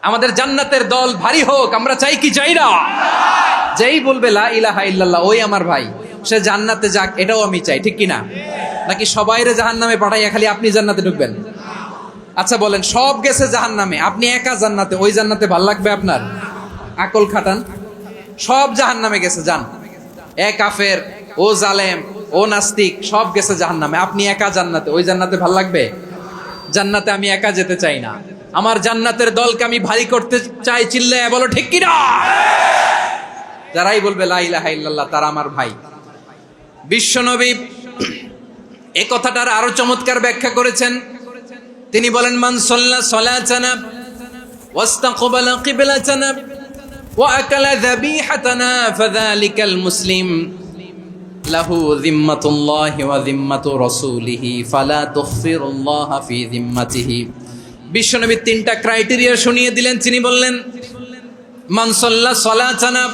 আমাদের জান্নাতের দল ভারী হোক, আমরা চাই কি চাই না? যেই বলবে লা ইলাহা ইল্লাল্লাহ ওই আমার ভাই, সে জান্নাতে যাক, এটাও আমি চাই, ঠিক কিনা? নাকি সবাইরে জাহান্নামে পাঠাইয়া খালি আপনি জান্নাতে ঢুকবেন? আচ্ছা বলেন, সব গেছে জাহান্নামে, আপনি একা জান্নাতে, ওই জান্নাতে ভাল লাগবে আপনার? আকল খাটান। সব জাহান্নামে গেছে, যান। এ কাফের, ও জালেম, ও নাস্তিক, সব গেছে জাহান্নামে, আপনি একা জান্নাতে, ওই জান্নাতে ভাল লাগবে? জান্নাতে আমি একা যেতে চাই না, আমার জান্নাতের দলকে আমি ভারী করতে চাই। চিল্লায় বলো ঠিক কিনা? যারাই বলবে লা ইলাহা ইল্লাল্লাহ তারা আমার ভাই। বিশ্বনবী এই কথাটার আরো চমৎকার ব্যাখ্যা করেছেন। তিনি বলেন, মান সাল্লা সালাতানা ওয়াস্তাকবালা কিবলাতানা ওয়া আকালা যাবিহাতানা ফাযালিকাল মুসলিম লাহু যিম্মাতুল্লাহি ওয়া যিম্মাতু রাসূলিহি ফালা তুগফিরুল্লাহা ফি যিম্মাতিহি। বিশ্বনবী তিনটা ক্রাইটেরিয়া শুনিয়ে দিলেন। তিনি বললেন, মান সাল্লা সালাতানা,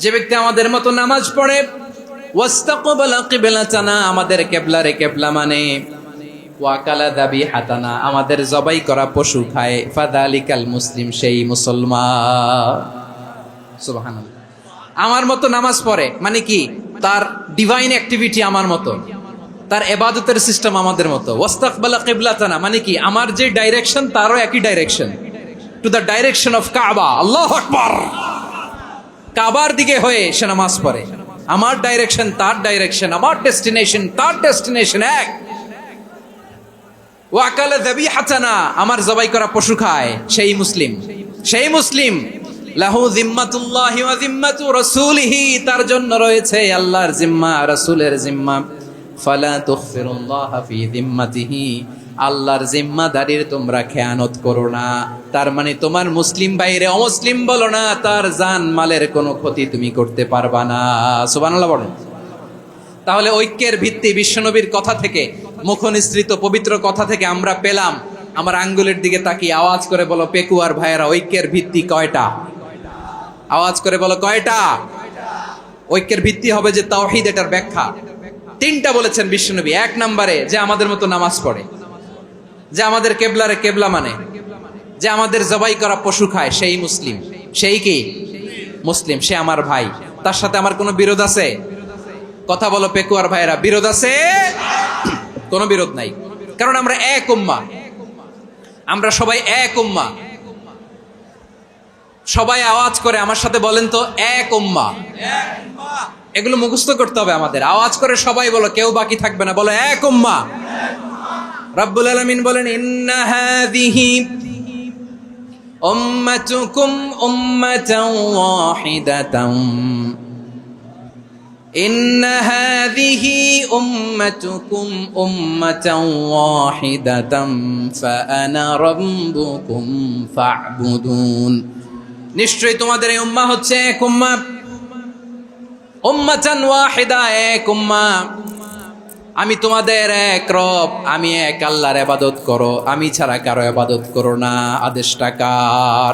যে ব্যক্তি আমাদের মতো নামাজ পড়ে, ওয়াস্তাকবালা কিবলাতানা, আমাদের কিবলারে কিবলা মানে, ওয়াকালা যাবিহাতানা, আমাদের জবাই করা পশু খায়, ফাযালিকাল মুসলিম, সেই মুসলমান। সুবহানাল্লাহ। আমার মতো নামাজ পড়ে মানে কি? তার ডিভাইন অ্যাক্টিভিটি আমার মতো, তার ইবাদতের সিস্টেম আমাদের মতো। ওয়াস্তাকবালা কিবলাতানা মানে কি? আমার যে ডাইরেকশন তারও একই direction, to the direction of কাবা। আল্লাহু আকবার। কাবার দিকে হয়ে সে নামাজ পড়ে। আমার ডাইরেকশন তার ডাইরেকশন, আমার ডেস্টিনেশন তার ডেস্টিনেশন এক। ওয়াকালা যাবিহাতানা, আমার জবাই করা পশু খায়, সেই মুসলিম, সেই মুসলিম। লাহু যিম্মাতুল্লাহি ওয়া যিম্মাতু রাসূলিহি, তার জন্য রয়েছে আল্লাহর জিম্মা, রাসূলের জিম্মা। ফালা তুগফিরুল্লাহা ফি যিম্মাতিহি, আল্লাহর জিম্মাদারির তোমরা খেয়ানত করো না। তার মানে তোমার মুসলিম বাইরে অমুসলিম বলো না, তার জান মালের কোনো ক্ষতি তুমি করতে পারবা না। সুবহানাল্লাহ বলেন। তাহলে ঐক্যের ভিত্তি বিশ্বনবীর কথা থেকে, মুখনিসৃত পবিত্র কথা থেকে আমরা পেলাম। আমার আঙ্গুলের দিকে তাকিয়ে আওয়াজ করে বলো পেকুয়ার ভাইয়েরা, ঐক্যের ভিত্তি কয়টা? আওয়াজ করে বলো কয়টা? ঐক্যের ভিত্তি হবে যে তাওহীদ, এটার ব্যাখ্যা তিনটা বলেছেন বিশ্বনবী। এক নম্বরে, যে আমাদের মতো নামাজ পড়ে, যে আমাদের কেবলারে কেবলা মানে, যে আমাদের জবাই করা পশু খায়, সেই মুসলিম। সেই কি মুসলিম? সে আমার ভাই। তার সাথে আমার কোনো বিরোধ আছে? কথা বলো পেকুয়ার ভাইরা, বিরোধ আছে? কোনো বিরোধ নাই, কারণ আমরা এক উম্মাহ, আমরা সবাই এক উম্মাহ। সবাই আওয়াজ করে আমার সাথে বলেন তো, এক উম্মাহ। এগুলো মুখস্থ করতে হবে আমাদের। আওয়াজ করে সবাই বলো, কেউ বাকি থাকবে না, বলো এক উম্মাহ। রব্বুল আলামিন বলেন, ইন্না হাযিহি উম্মাতুকুম উম্মাতান ওয়াহিদাতান, ইন্না হাযিহি উম্মাতুকুম উম্মাতান ওয়াহিদাতান ফাআনা রাব্বুকুম ফা'বুদুন। নিশ্চয়ই তোমাদের এই উম্মাহ হচ্ছে এক উম্মাহ, উম্মাতান ওয়াহিদা, এক উম্মাহ। আমি তোমাদের এক রব, আমি এক আল্লাহর ইবাদত করো, আমি ছাড়া কারো ইবাদত করো না। আদেশটা কার?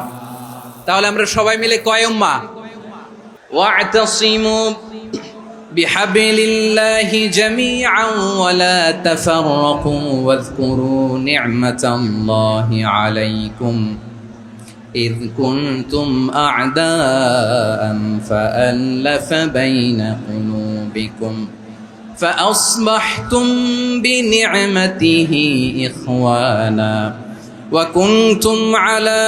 তাহলে আমরা সবাই মিলে কয় উম্মাহ? ওয়া'তাসিমু বিহাবলিল্লাহি জামিআন ওয়া লা তাফাররাকু ওয়াযকুরু নি'মাতাল্লাহি আলাইকুম إذ كنتم أعداء فألف بين قلوبكم فأصبحتم بنعمته إخوانا وكنتم على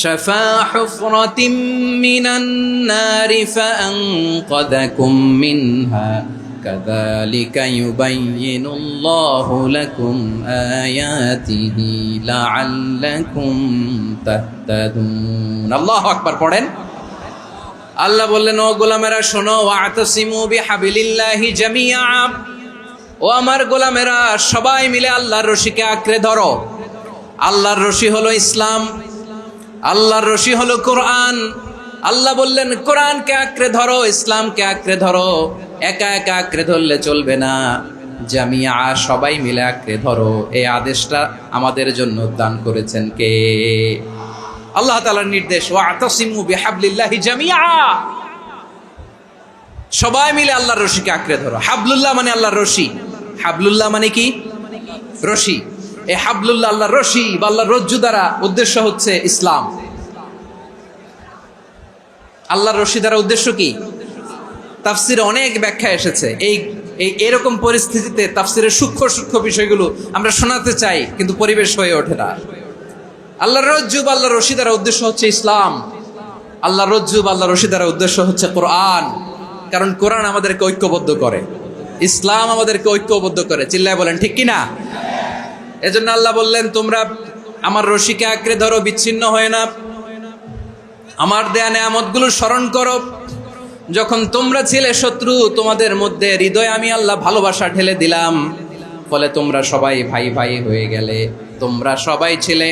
شفا حفرة من النار فأنقذكم منها كذلك يبين الله لكم آياته لعلكم تهتدون। الله أكبر পড়েন। আল্লাহ বললেন, ও গোলামেরা শোনো, ওয়া'তাসিমু বিহাবলিল্লাহি জামিআ, ও আমার গোলামেরা সবাই মিলে আল্লাহর রশিকে আঁকড়ে ধরো। আল্লাহর রশি হলো ইসলাম, আল্লাহর রশি হলো কোরআন। আল্লাহ বললেন কোরআনকে আঁকড়ে ধরো, ইসলামকে আঁকড়ে ধরো। একা একা আঁকড়ে ধরলে চলবে না, জামিয়া, সবাই মিলে আঁকড়ে ধরো। এই আদেশটা আমাদের জন্য দান করেছেন কে? আল্লাহ তাআলার নির্দেশ, ওয়া'তাসিমু বিহাবলিল্লাহি জামিআ, সবাই মিলে আল্লাহর রশিকে আঁকড়ে ধরো। হাবলুল্লাহ মানে আল্লাহর রশি। হাবলুল্লাহ মানে কি? রশি। এই হাবলুল্লাহ আল্লাহর রশি বা আল্লাহর রজ্জু দ্বারা উদ্দেশ্য হচ্ছে ইসলাম। আল্লাহর রশি দ্বারা উদ্দেশ্য কি? তাফসিরে অনেক ব্যাখ্যা এসেছে। এরকম পরিস্থিতিতে তাফসিরের সূক্ষ্ম সূক্ষ্ম বিষয়গুলো আমরা শোনাতে চাই, কিন্তু পরিবেশ হয়ে ওঠে না। আল্লাহর রজ্জু বা আল্লাহর রশি দ্বারা উদ্দেশ্য হচ্ছে ইসলাম। আল্লাহর রজ্জু বা আল্লাহর রশি দ্বারা উদ্দেশ্য হচ্ছে কোরআন, কারণ কোরআন আমাদেরকে ঐক্যবদ্ধ করে, ইসলাম আমাদেরকে ঐক্যবদ্ধ করে। চিল্লায় বলেন ঠিক কিনা? এজন্য আল্লাহ বললেন, তোমরা আমার রশিকে আঁকড়ে ধরো, বিচ্ছিন্ন হয় না, আমার দেয়া নেয়ামতগুলো স্মরণ করো। যখন তোমরা ছিলে শত্রু, তোমাদের মধ্যে হৃদয়ে আমি আল্লাহ ভালোবাসা ঢেলে দিলাম, ফলে তোমরা সবাই ভাই ভাই হয়ে গেলে। তোমরা সবাই ছিলে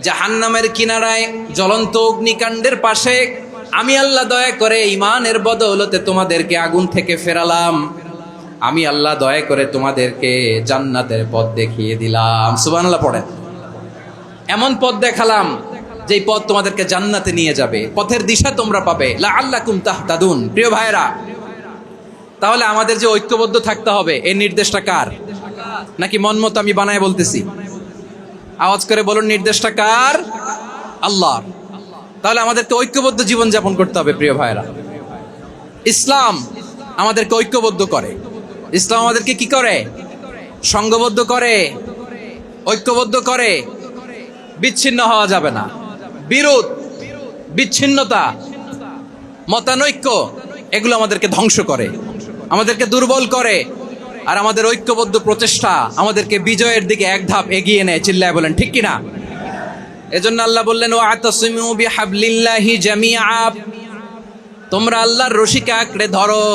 জাহান্নামের কিনারায়, জ্বলন্ত অগ্নিকাণ্ডের পাশে। আমি আল্লাহ দয়া করে ঈমানের বদৌলতে তোমাদেরকে আগুন থেকে ফেরালাম। আমি আল্লাহ দয়া করে তোমাদেরকে জান্নাতের পথ দেখিয়ে দিলাম। সুবহানাল্লাহ পড়েন। এমন পথ দেখালাম যেই পথ তোমাদেরকে জান্নাতে নিয়ে যাবে, পথের দিশা তোমরা পাবে। লাআল্লাকুম তাহতাদুন। প্রিয় ভাইরা, তাহলে আমাদের যে ঐক্যবদ্ধ থাকতে হবে, এই নির্দেশটা কার? নাকি মন মতো আমি বানায় বলতেছি? আওয়াজ করে বলুন, নির্দেশটা কার? আল্লাহর। তাহলে আমাদেরকে ঐক্যবদ্ধ জীবন যাপন করতে হবে। প্রিয় ভাইরা, ইসলাম আমাদেরকে ঐক্যবদ্ধ করে। ইসলাম আমাদেরকে কি করে? সংঘবদ্ধ করে, ঐক্যবদ্ধ করে। বিচ্ছিন্ন হওয়া যাবে না। বিরোধ, বিচ্ছিন্নতা, মতানৈক্য, এগুলো আমাদেরকে ধ্বংস করে, আমাদেরকে দুর্বল করে। আর আমাদের ঐক্যবদ্ধ প্রচেষ্টা আমাদেরকে বিজয়ের দিকে এক ধাপ এগিয়ে নেয়। চিল্লায় বলেন ঠিক কিনা? এজন্য আল্লাহ বললেন, ওয়াতাসিমু বিহাবলিল্লাহি জামিআ। তোমরা আল্লাহর রশিকে আঁকড়ে ধরো,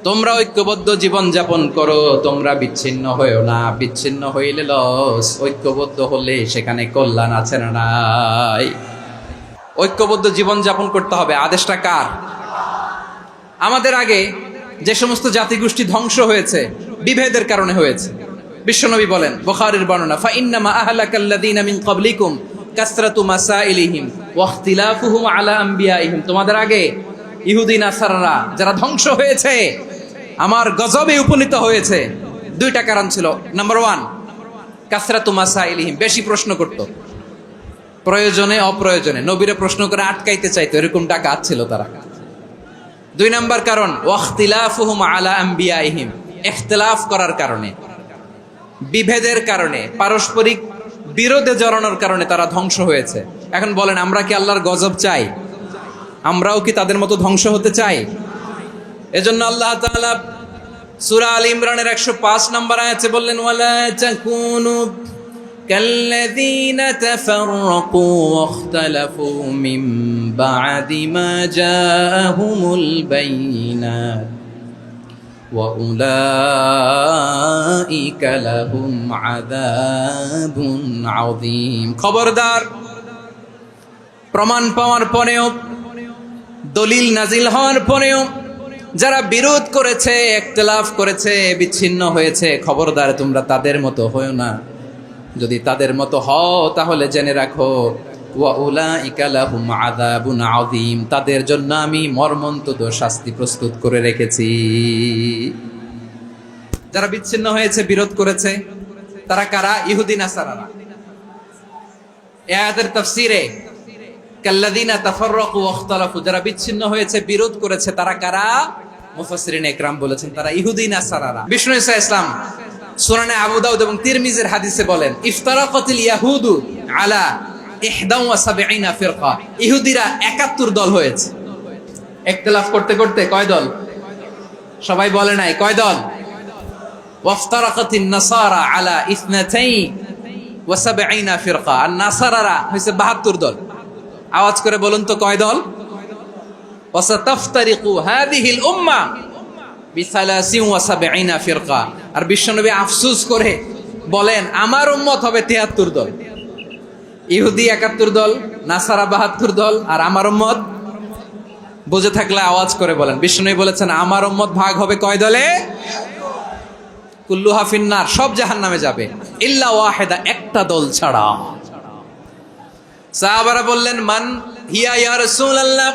তোমরা ঐক্যবদ্ধ জীবন যাপন করো, তোমরা বিচ্ছিন্ন হয়েও না। বিচ্ছিন্ন হইলে লস, ঐক্যবদ্ধ হলে সেখানে কল্যাণ আছে না নাই? ঐক্যবদ্ধ জীবন যাপন করতে হবে। আদেশটা কার? আমাদের আগে যে সমস্ত জাতিগোষ্ঠী ধ্বংস হয়েছে, বিভেদের কারণে হয়েছে। বিশ্বনবী বলেন, বুখারীর বর্ণনা, ফাইন্নামা আহলাকাল্লাযীনা মিন ক্বাবলিকুম কাসরাতু মাসাইলিহিম ওয়া ইখতিলাফুহুম আলা আমবিয়াইহিম। তোমাদের আগে ইহুদি নাসারারা যারা ধ্বংস হয়েছে, আমার গজবে উপনীত হয়েছে, দুইটা কারণ ছিল। নাম্বার 1, কাসরাতু মাসাইলিহিম, বেশি প্রশ্ন করত, প্রয়োজনে অপ্রয়োজনে নবীরে প্রশ্ন করে আটকাইতে চাইতো, এরকম ডাকাত ছিল তারা। 2 নাম্বার কারণ, ওয়াখতিলাফুহুম আলা আমবিয়াইহিম, ইখতিলাফ করার কারণে, বিভেদের কারণে, পারস্পরিক বিরোধে জড়ানোর কারণে তারা ধ্বংস হয়েছে। এখন বলেন, আমরা কি আল্লাহর গজব চাই? আমরাও কি তাদের মতো ধ্বংস হতে চাই? এজন্য আল্লাহ তাআলা সূরা আল ইমরানের 105 নম্বর আয়াতে বললেন, ওয়ালা তাকুনু কাল্লাযীনা তাফাররাকু ওয়াখতালাফু মিন বা'দি মা জাআহুমুল বাইয়িনাত ওয়া উলাইকা লাহুম আযাবুন আযীম। খবরদার, প্রমাণ পাওয়ার পরেও, দলিল নাজিল হওয়ার পরেও যারা বিরোধ করেছে, ইখতিলাফ করেছে, বিচ্ছিন্ন হয়েছে, খবরদার তোমরা তাদের মতো হয়ো না। যদি তাদের মতো হও তাহলে জেনে রাখো, ওয়া উলাইকা লাহুম আযাবুন আযীম, তাদের জন্য আমি মর্মন্তুদ শাস্তি প্রস্তুত করে রেখেছি। যারা বিচ্ছিন্ন হয়েছে, বিরোধ করেছে, তারা কারা? ইহুদি নাসারারা। এই আয়াতের তাফসীরে কাল্লাযীনা তাফাররাকু ওয়াখতালাফু, যারা বিচ্ছিন্ন হয়েছে, বিরোধ করেছে, তারা কারা? মুফাসসিরিন ইকরাম বলেছেন তারা ইহুদি নাসারারা। বিষ্ণু ঈসা ইসলাম সুনানে আবু দাউদ এবং তিরমিজির হাদিসে বলেন, ইফতারাকাতিল ইয়াহুদু আলা 71 ফিরকা, ইহুদিরা 71 দল হয়েছে। ইখতিলাফ করতে করতে কয় দল? সবাই বলে নাই, কয় দল? ওয়াফতারাকাতিন নাসারা আলা 72 ফিরকা, আর নাসারারা হইছে 72 দল। আওয়াজ করে বলুন তো, কয় দল? ওয়াসাতাফতারিকু হাযিহিল উম্মাহ বি73 ফিরকা। আর বিশ্বনবী আফসোস করে বলেন, আমার উম্মত হবে 73 দল। ইহুদি 71 দল, নাসারা 72 দল, আর আমার উম্মত, বুঝে থাকলে আওয়াজ করে বলেন। বিশ্বনবী বলেছেন, আমার উম্মত ভাগ হবে কয় দলে? কুল্লুহা ফিন্নার, সব জাহান্নামে যাবে, ইল্লা ওয়াহিদা, একটা দল ছাড়া। সাহাবারা বললেন, মান হিয়া ইয়া রাসূলুল্লাহ,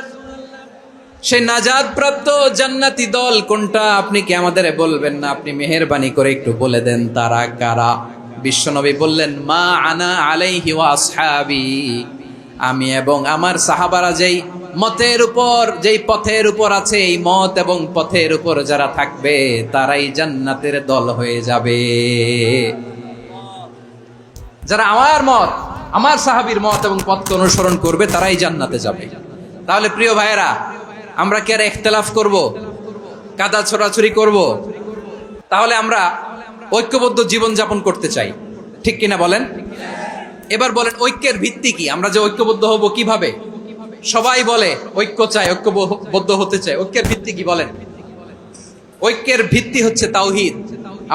সেই নাজাত প্রাপ্ত জান্নাতি দল কোনটা? আপনি কি আমাদের বলবেন না? আপনি মেহেরবানি করে একটু বলে দেন তারা কারা। বিশ্বনবী বললেন, মা আনা আলাইহি ওয়া আসহাবি, আমি এবং আমার সাহাবারা যেই মতের উপর, যেই পথের উপর আছে, এই মত এবং পথের উপর যারা থাকবে তারাই জান্নাতের দল হয়ে যাবে। যারা আমার মত, আমার সাহাবীর মত এবং পথকে অনুসরণ করবে তারাই জান্নাতে যাবে। তাহলে প্রিয় ভাইয়েরা, আমরা কি আর ইখতিলাফ করব, কাদা ছোড়াছুরি করব? তাহলে আমরা ঐক্যবদ্ধ জীবন যাপন করতে চাই, ঠিক কিনা বলেন? এবার বলেন, ঐক্যের ভিত্তি কি? আমরা যে ঐক্যবদ্ধ হব কিভাবে? সবাই বলে ঐক্য চাই, ঐক্যবদ্ধ হতে চাই। ঐক্যের ভিত্তি কি বলেন? ঐক্যের ভিত্তি হচ্ছে তাওহীদ।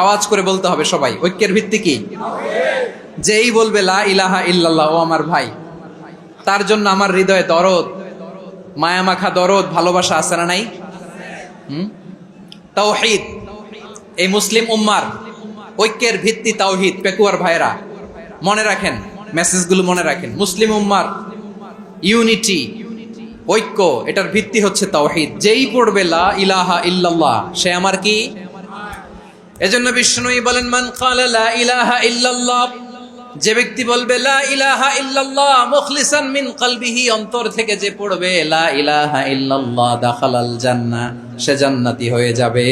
আওয়াজ করে বলতে হবে সবাই, ঐক্যের ভিত্তি কি? যেই বলবে লা ইলাহা ইল্লাল্লাহ, ও আমার ভাই, তার জন্য আমার হৃদয়ে দরদ, মায়ামাখা দরদ, ভালোবাসা আছে না নাই? তাওহীদ। এই মুসলিম উম্মার ঐক্যের ভিত্তি তাওহীদ। পেকুয়ার ভাইরা মনে রাখেন, মেসেজগুলো মনে রাখেন। মুসলিম উম্মার ইউনিটি, ঐক্য, এটার ভিত্তি হচ্ছে তাওহীদ। যেই পড়বে লা ইলাহা ইল্লাল্লাহ, সে আমার কি? এজন্য বিষ্ণুই বলেন, মান ক্বালা লা ইলাহা ইল্লাল্লাহ, যে ব্যক্তি বলবে লা ইলাহা ইল্লাল্লাহ মুখলিসান মিন কলবিহি, অন্তর থেকে যে পড়বে লা ইলাহা ইল্লাল্লাহ, দাখালাল জান্নাহ, সে জান্নাতি হয়ে যাবে।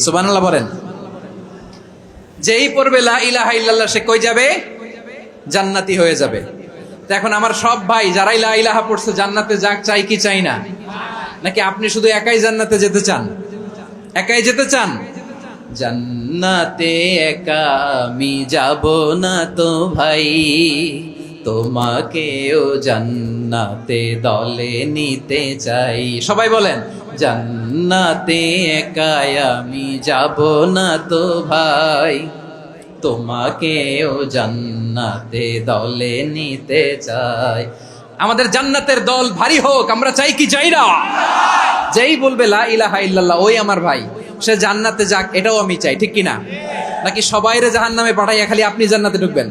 সুবহানাল্লাহ বলেন। যেই পড়বে লা ইলাহা ইল্লাল্লাহ, সে কই যাবে? জান্নাতি হয়ে যাবে। তো এখন আমার সব ভাই যারাই লা ইলাহা পড়ছে জান্নাতে যাক, চাই কি চাই না? নাকি আপনি শুধু একাই জান্নাতে যেতে চান? একাই যেতে চান? জান্নাতে একা আমি যাব না তো ভাই, তোমাকেও জান্নাতে দলে নিতে চাই। সবাই বলেন, জান্নাতে একা আমি যাব না তো ভাই, তোমাকেও জান্নাতে দলে নিতে চাই। আমাদের জান্নাতের দল ভারী হোক, আমরা চাই কি চাই না? যেই বলবে লা ইলাহা ইল্লাল্লাহ, ওই আমার ভাই, সে জান্নাতে যাক, এটাও আমি চাই, ঠিক কিনা? নাকি সবাইরে জাহান্নামে পাঠাইয়া খালি আপনি জান্নাতে ঢুকবেন?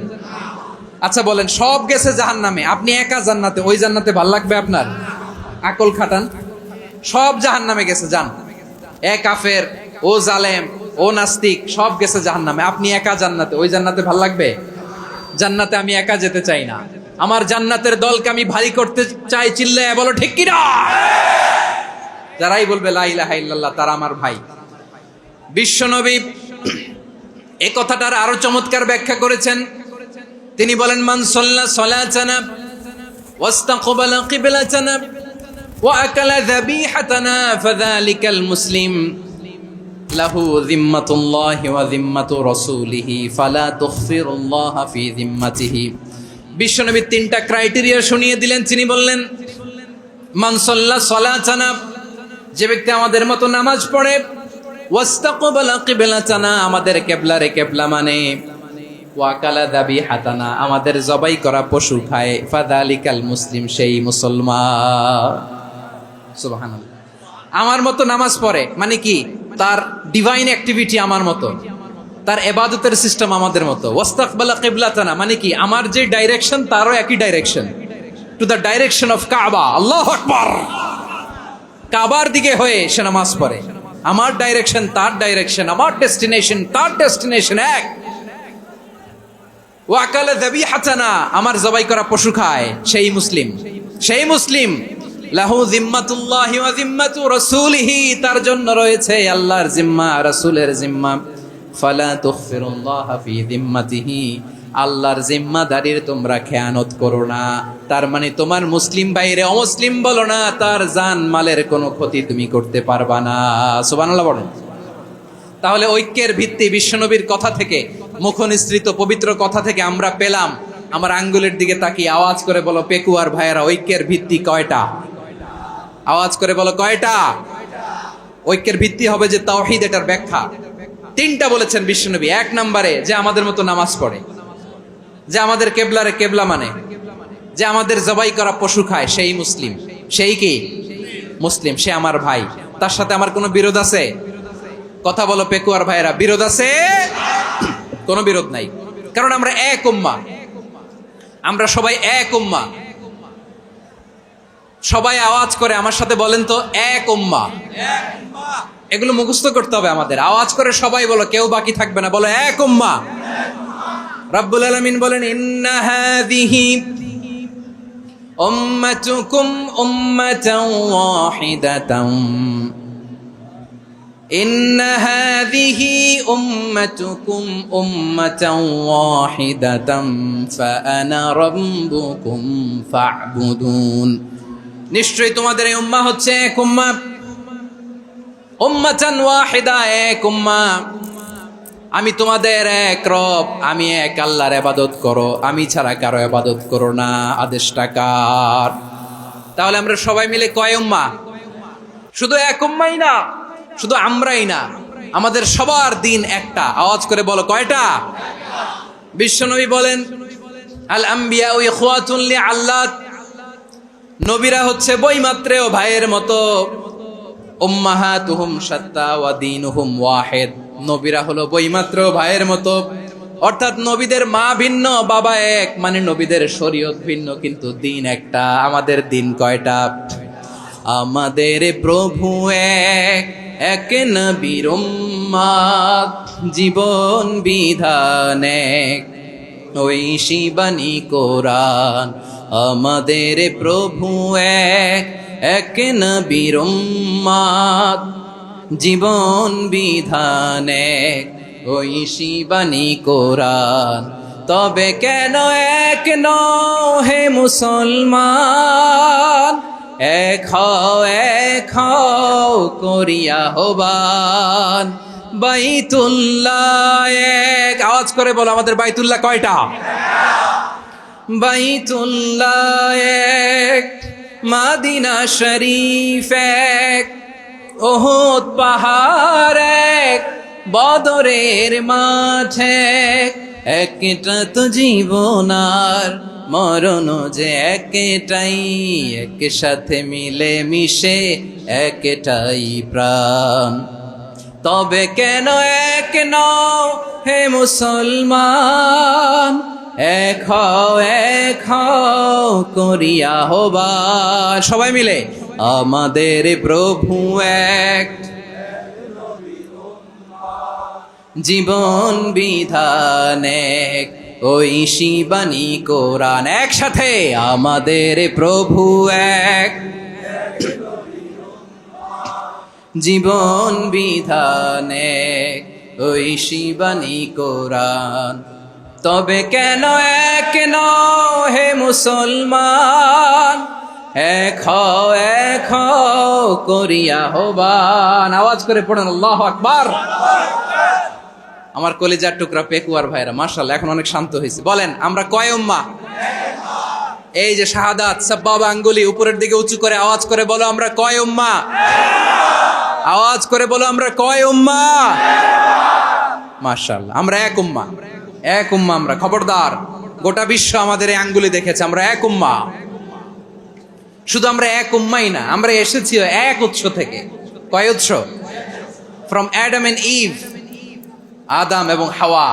আচ্ছা বলেন, সব গেছে জাহান্নামে, আপনি একা জান্নাতে, ওই জান্নাতে ভাল লাগবে আপনার? আকল খাটান। সব জাহান্নামে গেছে, যান। এ কাফের, ও জালেম, ও নাস্তিক, সব গেছে জাহান্নামে, আপনি একা জান্নাতে, ওই জান্নাতে ভাল লাগবে? জান্নাতে আমি একা যেতে চাই না, আমার জান্নাতের দলকে আমি ভারী করতে চাই। চিল্লায় বলো ঠিক কিনা? যারাই বলবে লা ইলাহা ইল্লাল্লাহ, তারা আমার ভাই। বিশ্বনবী এই কথাটার আরো চমৎকার ব্যাখ্যা করেছেন। তিনি বলেন, মান সাল্লা সালাতানা ওয়াস্তাকবালা কিবলাতানা ওয়া আকালা যাবিহাতানা ফাযালিকাল মুসলিম লাহু যিম্মাতুল্লাহি ওয়া যিম্মাতু রাসূলিহি ফালা তুগফিরুল্লাহা ফি যিম্মাতিহি। বিশ্বনবী তিনটা ক্রাইটেরিয়া শুনিয়ে দিলেন। তিনি বললেন, মান সাল্লা সালাতানা, যে ব্যক্তি আমাদের মতো নামাজ পড়ে, ওয়াস্তাকবালা কিবলাতানা, আমাদের কিবলারে কিবলা মানে, ওয়া আকালা যাবিহাতানা, আমাদের জবাই করা পশু খায়, ফাযালিকাল মুসলিম, সেই মুসলমান। সুবহানাল্লাহ। আমার মতো নামাজ পড়ে মানে কি? তার ডিভাইন অ্যাক্টিভিটি আমার মতো, তার ইবাদতের সিস্টেম আমাদের মতো। ওয়াস্তাকবালা কিবলাতানা মানে কি? আমার যে ডাইরেকশন তারও একই direction, to the direction of কাবা। আল্লাহু আকবার। কাবার দিকে হয়ে সে নামাজ পড়ে। আমার ডাইরেকশন তার ডাইরেকশন, আমার ডেস্টিনেশন তার ডেস্টিনেশন এক। ওয়া আকালা যাবিহাতানা, আমার জবাই করা পশু খায়, সেই মুসলিম। সেই মুসলিম। লাহু যিম্মাতুল্লাহি ওয়া যিম্মাতু রাসূলিহি, তার জন্য রয়েছে আল্লাহর জিম্মা, রাসূলের জিম্মা। ফালা তুগফিরুল্লাহা ফি যিম্মাতিহি, আল্লাহর জিম্মাদারির তোমরা খেয়ানত করো না। তার মানে তোমার মুসলিম বাইরে অমুসলিম বলো না, তার জান মালের কোনো ক্ষতি তুমি করতে পারবা না। সুবহানাল্লাহ বলেন। তাহলে ঐক্যের ভিত্তি বিশ্বনবীর কথা থেকে, মুখনিসৃত পবিত্র কথা থেকে আমরা পেলাম। আমার আঙ্গুলের দিকে তাকিয়ে আওয়াজ করে বলো পেকুয়ার ভাইয়েরা, ঐক্যের ভিত্তি কয়টা? আওয়াজ করে বলো কয়টা? ঐক্যের ভিত্তি হবে যে তাওহীদ, এটার ব্যাখ্যা তিনটা বলেছেন বিশ্বনবী। এক নম্বরে, যে আমাদের মতো নামাজ পড়ে, যে আমাদের কেবলারে কেবলা মানে, যে আমাদের জবাই করা পশু খায়, সেই মুসলিম। সেই কি? মুসলিম। সে আমার ভাই। তার সাথে আমার কোনো বিরোধ আছে? কথা বলো পেকুয়ার ভাইয়েরা, বিরোধ আছে? কোনো বিরোধ নাই, কারণ আমরা এক উম্মাহ, আমরা সবাই এক উম্মাহ। সবাই আওয়াজ করে আমার সাথে বলেন তো, এক উম্মাহ। এগুলো মুখস্থ করতে হবে আমাদের। আওয়াজ করে সবাই বলো, কেউ বাকি থাকবে না, বলো এক উম্মাহ। রব্বুল আলামিন বলেন ইন্না হাযিহি উম্মাতুকুম উম্মাতান ওয়াহিদাতান ইন্না হাযিহি উম্মাতুকুম উম্মাতান ওয়াহিদাতান ফাআনা রাব্বুকুম ফা'বুদুন। নিশ্চয়ই তোমাদের এই উম্মাহ হচ্ছে এক উম্মাহ, উম্মাতান ওয়াহিদা, এক উম্মাহ। আমি তোমাদের এক রব, আমি এক আল্লাহর ইবাদত করো, আমি ছাড়া কারো ইবাদত করো না। আদেশটা কার? তাহলে আমরা সবাই মিলে কয় উম্মাহ? শুধু এক উম্মাই না, শুধু আমরাই না, আমাদের সবার দিন একটা। আওয়াজ করে বলো, কয়টা? বিশ্বনবী বলেন আল আম্বিয়া ইখওয়াতুন লিআল্লাত, নবীরা হচ্ছে বৈমাত্রেয় ভাইয়ের মতো। উম্মাহাতুহুম শাত্তা ওয়া দীনুহুম ওয়াহিদ, নবীরা হলো বৈমাত্রেয় ভাইয়ের মতো। অর্থাৎ নবীদের মা ভিন্ন, বাবা এক, মানে নবীদের শরীয়ত ভিন্ন, কিন্তু দিন একটা। আমাদের দিন কয়টা? আমাদের প্রভু এক, এক নবীর উম্মাত, জীবন বিধান এক, ঐশী বাণী কোরআন। আমাদের প্রভু এক, এক নবীর উম্মাত, জীবন বিধান এক, ঐশী বাণী কোরআন। তবে কেন এক নও হে মুসলমান, এক হও করিয়া হবান। বাইতুল্লাহ এক, আওয়াজ করে বলো আমাদের বাইতুল্লাহ কয়টা? বাইতুল্লাহ এক, মাদিনা শরীফ এক, উহুদ পাহাড় এক, বদরের মাঠ এক। একটা তো জীবন আর মরণ যে একটাই, একসাথে মিলে মিশে একটাই প্রাণ। তবে কেন এক নও হে মুসলমান, এক হও করিয়া হবান। সবাই মিলে আমাদের প্রভু এক, জীবন বিধান এক, ঐশী বাণী কোরআন। একসাথে আমাদের প্রভু এক, জীবন বিধান এক, ঐশী বাণী কোরআন। তবে কেন এক নও হে মুসলমান, এক হও করিয়া হবান। আওয়াজ করে পড়েন আল্লাহু আকবার। আমার কলিজার টুকরা পেকুয়ার ভাইরা মাশাআল্লাহ এখন অনেক শান্ত হয়েছে। বলেন আমরা কয় উম্মাহ? এই যে শাহাদাত সাব্বাবা আঙ্গুলি উপরের দিকে উঁচু করে আওয়াজ করে বলো আমরা কয় উম্মাহ? আওয়াজ করে বলো আমরা কয় উম্মাহ? মাশাআল্লাহ আমরা এক উম্মাহ, এক উম্মাহ আমরা। খবরদার, গোটা বিশ্ব আমাদের এই আঙ্গুলি দেখেছে, আমরা এক উম্মাহ। শুধু আমরা এক উম্মাই না, আমরা এসেছি এক উৎস থেকে। কয় উৎস? ফ্রম অ্যাডাম এন্ড ইভ, আদম এবং হাওয়া,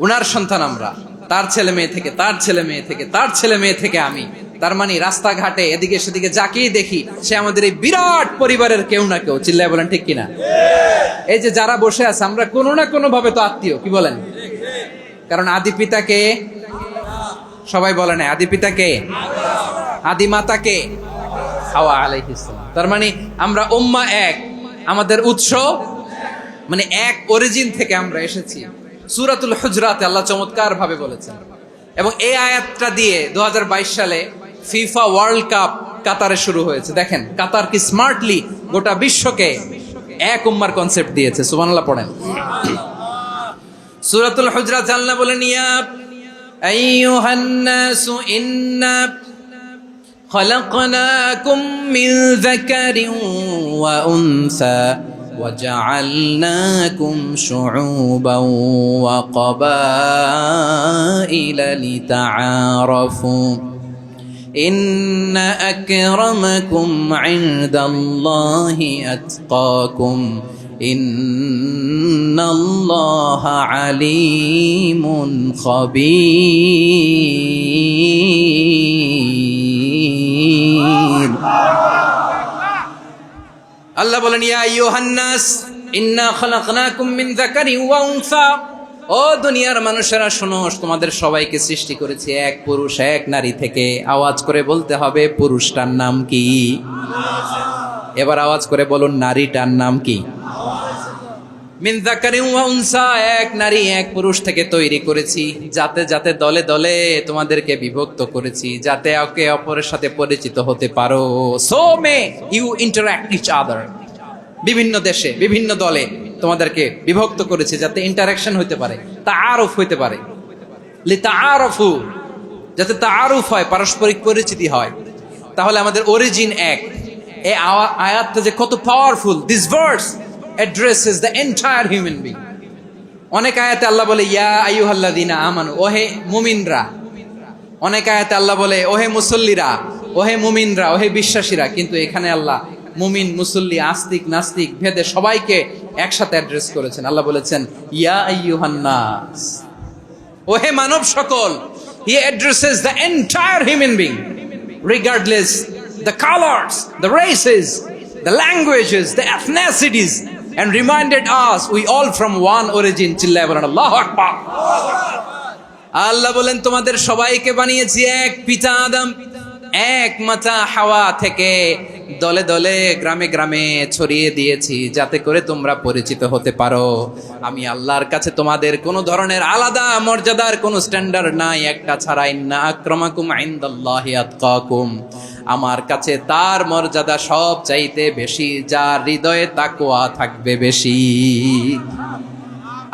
উনার সন্তান আমরা। তার ছেলে মেয়ে থেকে, তার ছেলে মেয়ে থেকে, তার ছেলে মেয়ে থেকে আমি। তার মানে রাস্তাঘাটে এদিকে সেদিকে যাকেই দেখি সে আমাদের এই বিরাট পরিবারের কেউ না কেউ। চিল্লায় বলেন ঠিক কিনা? এই যে যারা বসে আছে আমরা কোনো না কোনো ভাবে তো আত্মীয়, কি বলেন? কারণ আদি পিতাকে সবাই বলে না, আদি পিতাকে, আদি মাতাকে হাওয়া আলাইহিস সালাম। তার মানে আমরা উম্মাহ এক, আমাদের উৎস মানে এক অরিজিন থেকে আমরা এসেছি। সূরাতুল হুজরাতে আল্লাহ চমৎকার ভাবে বলেছেন, এবং এই আয়াতটা দিয়ে 2022 সালে ফিফা ওয়ার্ল্ড কাপ কাতারে শুরু হয়েছে। দেখেন কাতার কি স্মার্টলি গোটা বিশ্বকে এক উম্মার কনসেপ্ট দিয়েছে। সুবহানাল্লাহ পড়েন। সূরাতুল হুজরাত আল্লাহ বলেন ইয়া আইয়ুহান নাসু ইন্না খলাকনাকুম মিন যাকারিন ওয়া উনসা وجعلناكم شعوبا وقبائل لتعارفوا إن أكرمكم عند الله أتقاكم إن الله عليم خبير আল্লাহ বলেন ইয়া আইয়ুহান নাস ইন্না খালাকনাকুম মিন যাকারিন ওয়া উনসা ও দুনিয়ার মানুষেরা শোনো, তোমাদের সবাইকে সৃষ্টি করেছি এক পুরুষ এক নারী থেকে। আওয়াজ করে বলতে হবে পুরুষটার নাম কি? এবার আওয়াজ করে বলুন নারীটার নাম কি? মিন যাকারিন ওয়া উনসা, এক নারী এক পুরুষ থেকে তৈরি করেছি। যাতে যাতে দলে দলে তোমাদেরকে বিভক্ত করেছি, যাতে একে অপরের সাথে পরিচিত হতে পারো। So may you interact each other. বিভিন্ন দেশে বিভিন্ন দলে তোমাদেরকে বিভক্ত করেছে যাতে ইন্টারাকশন হইতে পারে, তাআরুফ হইতে পারে। লিতাআরফু, যাতে তাআরুফ হয়, পারস্পরিক পরিচিতি হয়। তাহলে আমাদের অরিজিন এক। এই আয়াতটা যে কত powerful! This verse addresses the entire human being. অনেক আয়াতে আল্লাহ বলে ইয়া আইয়ুহাল্লাযীনা আমানু, ওহে মুমিনরা। অনেক আয়াতে আল্লাহ বলে ওহে মুসল্লিরা, ওহে মুমিনরা, ওহে বিশ্বাসীরা। কিন্তু এখানে আল্লাহ মুমিন মুসল্লি আস্তিক নাস্তিক ভেদে সবাইকে একসাথে অ্যাড্রেস করেছেন। আল্লাহ বলেছেন ইয়া আইয়ুহান নাস, ওহে মানব সকল। He addresses the entire human being regardless the colors, the races, the languages, the ethnicities, and reminded us we all from one origin. চিল্লায় বলেন আল্লাহু আকবার। আল্লাহ বলেন তোমাদের সবাইকে বানিয়েছি এক পিতা আদম, এক মাতা হাওয়া থেকে। দলে দলে গ্রামে গ্রামে ছড়িয়ে দিয়েছি যাতে করে তোমরা পরিচিত হতে পারো। আমি আল্লাহর কাছে তোমাদের কোনো ধরনের আলাদা মর্যাদার কোনো স্ট্যান্ডার্ড নাই একটা ছাড়া। ইন্না আক্রামাকুম ইনদাল্লাহি আতকাকুম, আমার কাছে তার মর্যাদা সব চাইতে বেশি যার হৃদয়ে তাকওয়া থাকবে বেশি।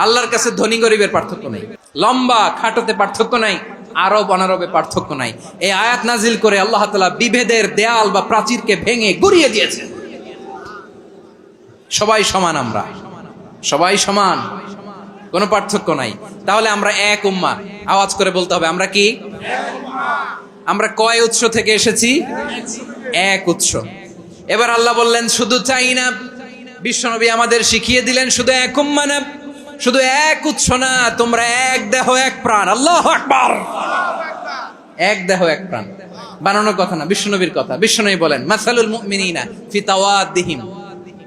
আল্লাহর কাছে ধনী গরিবের পার্থক্য নেই, লম্বা খাটোতে পার্থক্য নাই, আরব অনারবে পার্থক্য নাই। এই আয়াত নাজিল করে আল্লাহ তাআলা বিভেদের দেয়াল বা প্রাচীরকে ভেঙে গুড়িয়ে দিয়েছেন। সবাই সমান, আমরা সবাই সমান, কোনো পার্থক্য নাই। তাহলে আমরা এক উম্মাহ। আওয়াজ করে বলতে হবে আমরা কি? আমরা কয় উৎস থেকে এসেছি? এক উৎস। এবার আল্লাহ বললেন শুধু চাই না, বিশ্বনবী আমাদের শিখিয়ে দিলেন শুধু এক উম্মাহ না, শুধু এক উৎস না, তোমরা এক দেহ এক প্রাণ। আল্লাহু আকবার। এক দেহ এক প্রাণ বানানোর কথা না, বিশ্বনবীর কথা। বিশ্বনবী বলেন মাসালুল মুমিনিনা ফি তাওয়াদ্দিহিম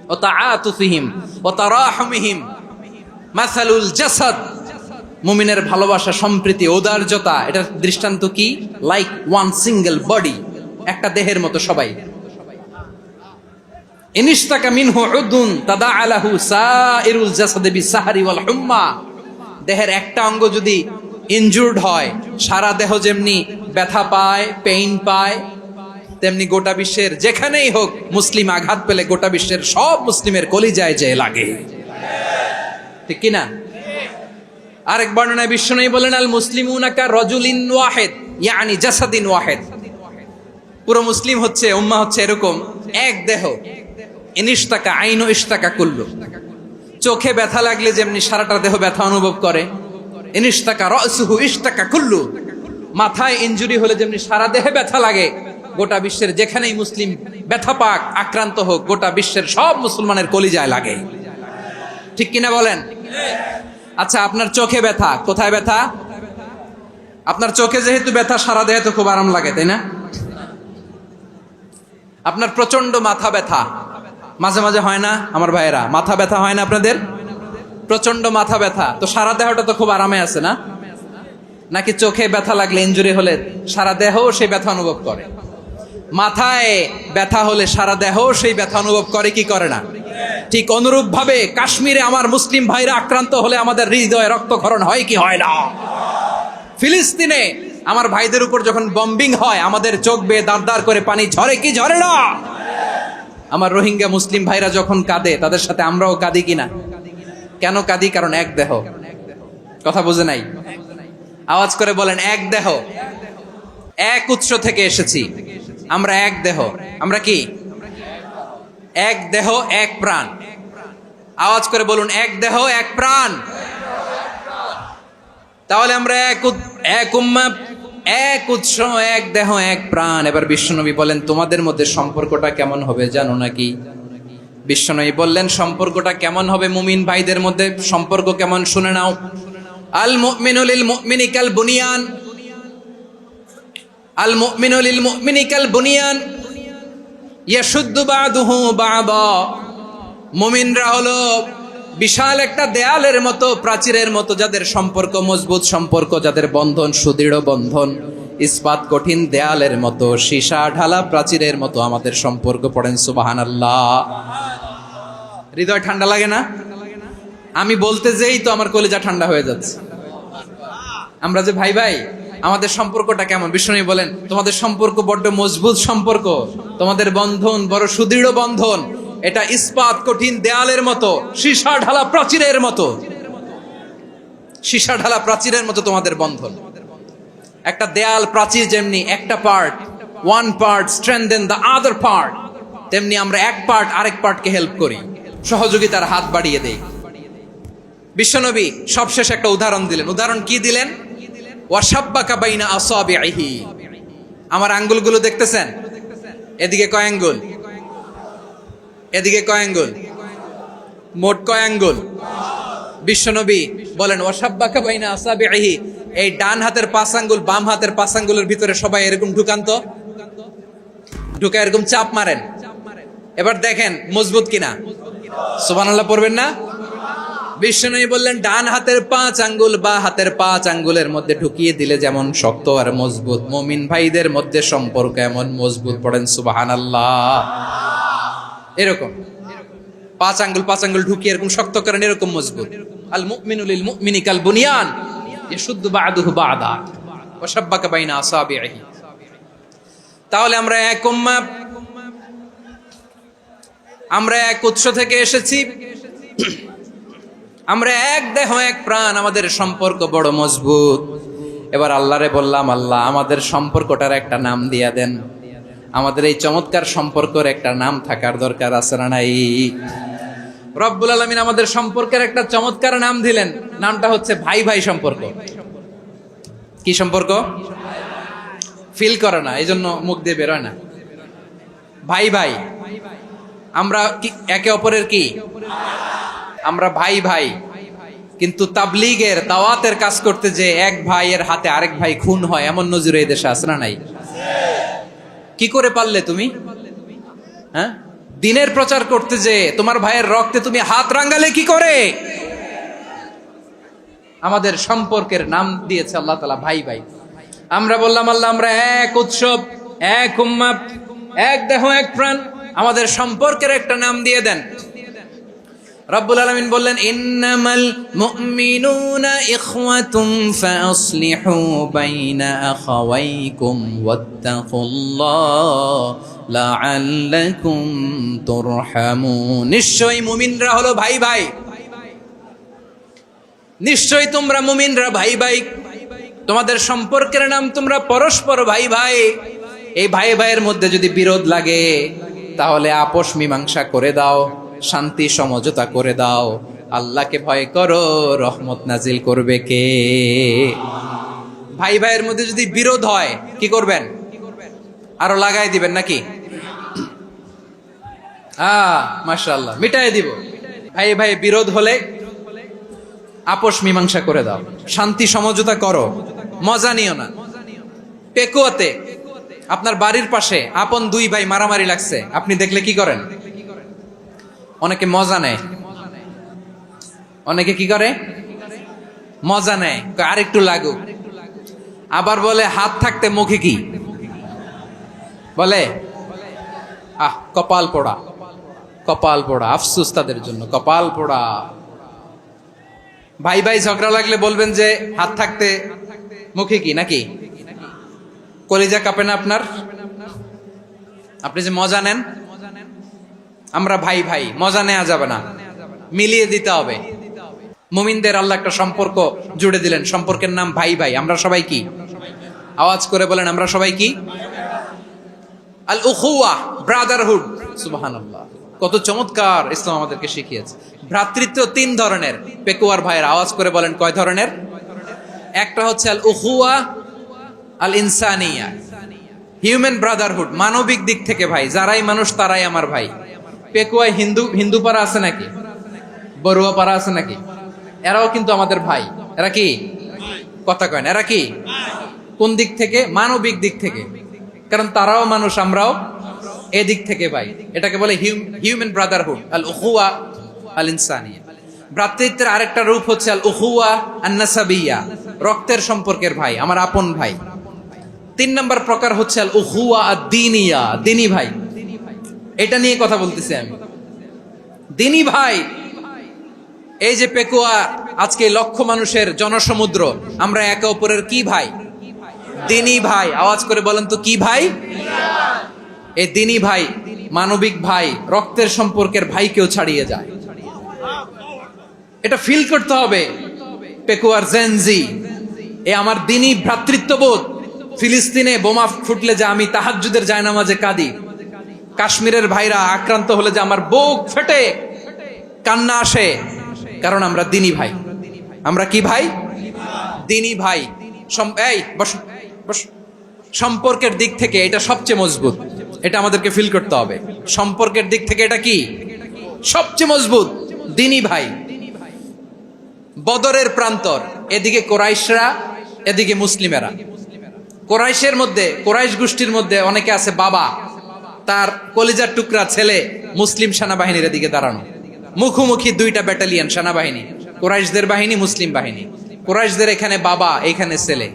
ওয়া তাআতুফিহিম ওয়া তারাহুমিহিম মাসালুল জাসাদ। মুমিনের ভালোবাসা, সম্প্রীতি, ঔদার্যতা, এটার দৃষ্টান্ত কি? লাইক ওয়ান সিঙ্গেল বডি, একটা দেহের মতো সবাই। ইনিশতাকা মিনহু উদুন তাদাআলাহু সাইরুল জাসাদি বিসাহরি ওয়াল হুম্মা। দেহের একটা অঙ্গ যদি ইনজুরড হয়, সারা দেহ যেমনি ব্যথা পায়, পেইন পায়, তেমনি গোটা বিশ্বের যেখানেই হোক মুসলিম আঘাত পেলে গোটা বিশ্বের সব মুসলিমের কলিজায় যে লাগে, ঠিক কিনা? আরেক বর্ণনায় বিশ্বনবী বলেন আল মুসলিমুনা কা রাজুলিন ওয়াহিদ ইয়ানি জাসাদিন ওয়াহিদ। পুরো মুসলিম হচ্ছে, উম্মাহ হচ্ছে এরকম এক দেহ। ইনিশতাকা আইনু ইশতাকা কুল্লু। চোখে ব্যথা লাগলে যেমনি সারাটা দেহ ব্যথা অনুভব করে, ইনিশতাকা রাসুহু ইশতাকা কুল্লু। মাথায় ইনজুরি হলে যেমনি সারা দেহে ব্যথা লাগে, গোটা বিশ্বের যেখানেই মুসলিম ব্যথা পাক, আক্রান্ত হোক, গোটা বিশ্বের সব মুসলমানের কলিজায় লাগে, ঠিক কিনা বলেন? আচ্ছা, আপনার চোখে ব্যথা, কোথায় ব্যথা? আপনার চোখে যেহেতু ব্যথা, সারা দেহে তো খুব আরাম লাগে, তাই না? আপনার প্রচন্ড মাথা ব্যথা মাঝে মাঝে হয় না আমার ভাইয়েরা? মাথা ব্যথা হয় না আপনাদের? প্রচন্ড মাথা ব্যথা, তো সারা দেহটা তো খুব আরামে আছে না? নাকি চোখে ব্যথা লাগলে, ইনজুরি হলে সারা দেহ সেই ব্যথা অনুভব করে? মাথায় ব্যথা হলে সারা দেহ সেই ব্যথা অনুভব করে কি করে না? ঠিক অনুরূপ ভাবে কাশ্মীরে আমার মুসলিম ভাইরা আক্রান্ত হলে আমাদের হৃদয়ে রক্তক্ষরণ হয় কি হয় না? ফিলিস্তিনে আমার ভাইদের উপর যখন বম্বিং হয়, আমাদের চোখ বেয়ে দাঁড় দাঁড় করে পানি ঝরে কি ঝরে না? আমার রোহিঙ্গা মুসলিম ভাইরা যখন কাঁদে, তাদের সাথে আমরাও কাঁদি কিনা? কেন কাঁদি? কারণ এক দেহ। কথা বুঝে নাই? আওয়াজ করে বলেন এক দেহ, এক উৎস থেকে এসেছি আমরা, এক দেহ। আমরা কি? এক দেহ এক প্রাণ। আওয়াজ করে বলুন এক দেহ এক প্রাণ। তাহলে আমরা এক উম্মাহ, এক উৎস, এক দেহ এক প্রাণ। এবার বিশ্বনবী বলেন তোমাদের মধ্যে সম্পর্কটা কেমন হবে জানো নাকি? বিশ্বনবী বললেন সম্পর্কটা কেমন হবে মুমিন ভাইদের মধ্যে? সম্পর্ক কেমন শুনে নাও। আল মুমিনু লিল মুমিনি কাল বুনিয়ান, আল মুমিনু লিল মুমিনি কাল বুনিয়ান ইয়াশুদ্দু বা'দুহু বা'দা। মুমিনরা হলো বিশাল একটা দেয়ালের মতো, প্রাচীরের মতো, যাদের সম্পর্ক মজবুত সম্পর্ক, যাদের বন্ধন সুদৃঢ় বন্ধন, ইস্পাত কঠিন দেয়ালের মতো, সীসা ঢালা প্রাচীরের মতো আমাদের সম্পর্ক। পড়েন সুবহানাল্লাহ। হৃদয় ঠান্ডা লাগে না? আমি বলতে যেই তো আমার কলিজা ঠান্ডা হয়ে যাচ্ছে। আমরা যে ভাই ভাই, আমাদের সম্পর্কটা কেমন? বিষ্ণু বলেন তোমাদের সম্পর্ক বড্ড মজবুত সম্পর্ক, তোমাদের বন্ধন বড় সুদৃঢ় বন্ধন, এটা ইস্পাত কঠিন দেয়ালের মতো, সীসা ঢালা প্রাচীরের মতো, সীসা ঢালা প্রাচীরের মতো তোমাদের বন্ধন। একটা দেয়াল প্রাচীর যেমনি একটা part, one part strengthen the other part, তেমনি আমরা এক পার্ট আরেক পার্টকে হেল্প করি, সহযোগিতার হাত বাড়িয়ে দেই। বিশ্বনবী সবশেষ একটা উদাহরণ দিলেন। উদাহরণ কি দিলেন? ওয়াশাব্বাকা বাইনা আসাবিহি। আমার আঙ্গুলগুলো দেখতেছেন? এদিকে কয় আঙ্গুল? এদিকে কয় আঙ্গুল? মোট কয় আঙ্গুল? বিশ্বনবী বলেন ওয়াশাব্বাকা বাইনা আসাবিহি, এই ডান হাতের 5 আঙ্গুল বাম হাতের 5 আঙ্গুলের ভিতরে সবাই এরকম ঢুকান তো, ঢুকা এরকম চাপ মারেন। এবার দেখেন মজবুত কিনা। সুবহানাল্লাহ পড়বেন না? বিষ্ণু বললেন ডান হাতের 5 আঙ্গুল বা হাতের 5 আঙ্গুলের মধ্যে ঢুকিয়ে দিলে যেমন শক্ত আর মজবুত, মুমিন ভাইদের মধ্যে সম্পর্ক এমন মজবুত। পড়েন সুবহানাল্লাহ। এরকম 5 আঙ্গুল ঢুকিয়ে এরকম শক্ত করেন, এরকম মজবুত। আল মুমিনু লিল মুমিনি কাল বুনিয়ান ইয়াশুদ্দু বা'দুহু বা'দা ওয়া শাব্বাকা বাইনা আসাবিহি। তাহলে আমরা এক উম্মাহ, আমরা এক উৎস থেকে এসেছি, আমরা এক দেহ এক প্রাণ, আমাদের সম্পর্ক বড় মজবুত। এবার আল্লাহরে বললাম, আল্লাহ আমাদের সম্পর্কটার একটা নাম দিয়া দেন। আমাদের এই চমৎকার সম্পর্কের একটা নাম থাকার দরকার আছে না নাই? রব্বুল আলামিন আমাদের সম্পর্কের একটা চমৎকার নাম দিলেন। নামটা হচ্ছে ভাই ভাই সম্পর্ক। কি সম্পর্ক? ফিল করে না, এই জন্য মুখ দিয়ে বেরোয় না। ভাই ভাই, আমরা একে অপরের কি? আমরা ভাই ভাই। কিন্তু তাবলীগের দাওয়াতের কাজ করতে যে এক ভাইয়ের হাতে আরেক ভাই খুন হয়, এমন নজির এই দেশে আছে না নাই? কি করে পারলে তুমি? হ্যাঁ, দিনের প্রচার করতে যে তোমার ভাইয়ের রক্তে তুমি হাত রাঙ্গালে কি করে? আমাদের সম্পর্কের নাম দিয়েছে আল্লাহ তাআলা ভাই ভাই। আমরা বললাম আল্লাহ আমরা এক উৎসব, এক উম্মাহ, এক দেহ এক প্রাণ, আমাদের সম্পর্কের একটা নাম দিয়ে দেন। রব্বুল আলামিন বললেন ইন্নামাল মুমিনুনা ইখওয়াতুম ফাসলিহু বাইনা আখাওয়াইকুম ওয়াত্তাকুল্লাহ লাআল্লাকুম তুরহামুন। নিশ্চয়ই মুমিনরা হলো ভাই ভাই, নিশ্চয়ই তোমরা মুমিনরা ভাই ভাই, তোমাদের সম্পর্কের নাম তোমরা পরস্পর ভাই ভাই। এই ভাই ভাইয়ের মধ্যে যদি বিরোধ লাগে তাহলে আপোষ মীমাংসা করে দাও, শান্তি সমঝোতা করে দাও। আল্লাহকে ভয় করো, রহমত নাজিল করবে কে? ভাই ভাইয়ের মধ্যে যদি বিরোধ হয় কি করবেন? আরো লাগাই দিবেন নাকি? মাশাআল্লাহ, মিটাই দিব। ভাই ভাই বিরোধ হলে আপোষ মীমাংসা করে দাও, শান্তি সমঝোতা করো, মজা নিও না। পেকুয়াতে আপনার বাড়ির পাশে আপন 2 ভাই মারামারি লাগছে, আপনি দেখলে কি করেন? অনেকে মজা নেয়। অনেকে কি করে? মজা নেয়, আরেকটু লাগুক। আবার বলে হাত থাকতে মুখে কি বলে? কপাল পোড়া, কপাল পোড়া। আফসোস তাদের জন্য, কপাল পোড়া। ভাই ভাই ঝগড়া লাগলে বলবেন যে হাত থাকতে মুখে কি, নাকি? কলিজা কাঁপে না আপনার? আপনি যে মজা নেন। আমরা ভাই ভাই, মজা নেওয়া যাবে না, মিলিয়ে দিতে হবে। মুমিনদের আল্লাহ একটা সম্পর্ক জুড়ে দিলেন, সম্পর্কের নাম ভাই ভাই। আমরা সবাই কি? আওয়াজ করে বলেন, আমরা সবাই কি? আল উখুয়া, ব্রাদারহুড। সুবহানাল্লাহ, কত চমৎকার ইসলাম আমাদেরকে শিখিয়েছে। ভ্রাতৃত্ব 3 ধরনের। পেকুয়ার ভাইয়ের আওয়াজ করে বলেন কয় ধরনের? একটা হচ্ছে আল উখুয়া আল ইনসানিয়া, হিউম্যান ব্রাদারহুড, মানবিক দিক থেকে ভাই, যারাই মানুষ তারাই আমার ভাই। পেকুয়ায় হিন্দু পাড়া আছে নাকি? বড়ুয়া পাড়া আছে নাকি? এরাও কিন্তু আমাদের ভাই। এরা কি? কথা কয় না, এরা কি? কোন দিক থেকে? মানবিক দিক থেকে, কারণ তারাও মানুষ, আমরাও এদিক থেকে ভাই। এটাকে বলে হিউম্যান ব্রাদারহুড, আল উখুয়া আল ইনসানিয়া। ভ্রাতৃত্বের আরেকটা রূপ হচ্ছে আল উখুয়া আন-নাসাবিয়া, রক্তের সম্পর্কের ভাই, আমার আপন ভাই। 3 নম্বর প্রকার হচ্ছে আল উখুয়া আদ-দীনিয়া, দিনী ভাই। এটা নিয়ে কথা বলতেছি আমি। দিনী ভাই, এই যে পেকুয়া, আজকে লক্ষ মানুষের জনসমুদ্র, আমরা একে অপরের কি ভাই? দিনী ভাই। আওয়াজ করে বলেন তো কি ভাই? এই দিনী ভাই, মানবিক ভাই, রক্তের সম্পর্কের ভাইকেও ছাড়িয়ে যায়। এটা ফিল করতে হবে। পেকুয়ার জেনজি, এ আমার দিনী ভ্রাতৃত্ববোধ। ফিলিস্তিনে বোমা ফুটলে যে আমি তাহাজ্জুদের জায়নামাজে কাঁদি, কাশ্মীরের ভাইরা আক্রান্ত হলে যে আমার বুক ফেটে কান্না আসে, কারণ আমরা দিনী ভাই। আমরা কি ভাই? দিনী ভাই। এই বস বস। সম্পর্কের দিক থেকে এটা সবচেয়ে মজবুত, এটা আমাদেরকে ফিল করতে হবে। সম্পর্কের দিক থেকে এটা কি সবচেয়ে মজবুত? দিনী ভাই। বদরের প্রান্তর, এদিকে কোরাইশরা, এদিকে মুসলিমেরা। কোরাইশের মধ্যে, কোরাইশ গোষ্ঠীর মধ্যে অনেকে আছে বাবা, তার কলিজার টুকরা ছেলে মুসলিম সেনাবাহিনীর এদিকে দাঁড়ানো, মুখোমুখি 2টা ব্যাটালিয়ন সেনাবাহিনী, কোরাইশদের বাহিনী, মুসলিম বাহিনী। কোরাইশদের এখানে বাবা, এখানে ছেলে।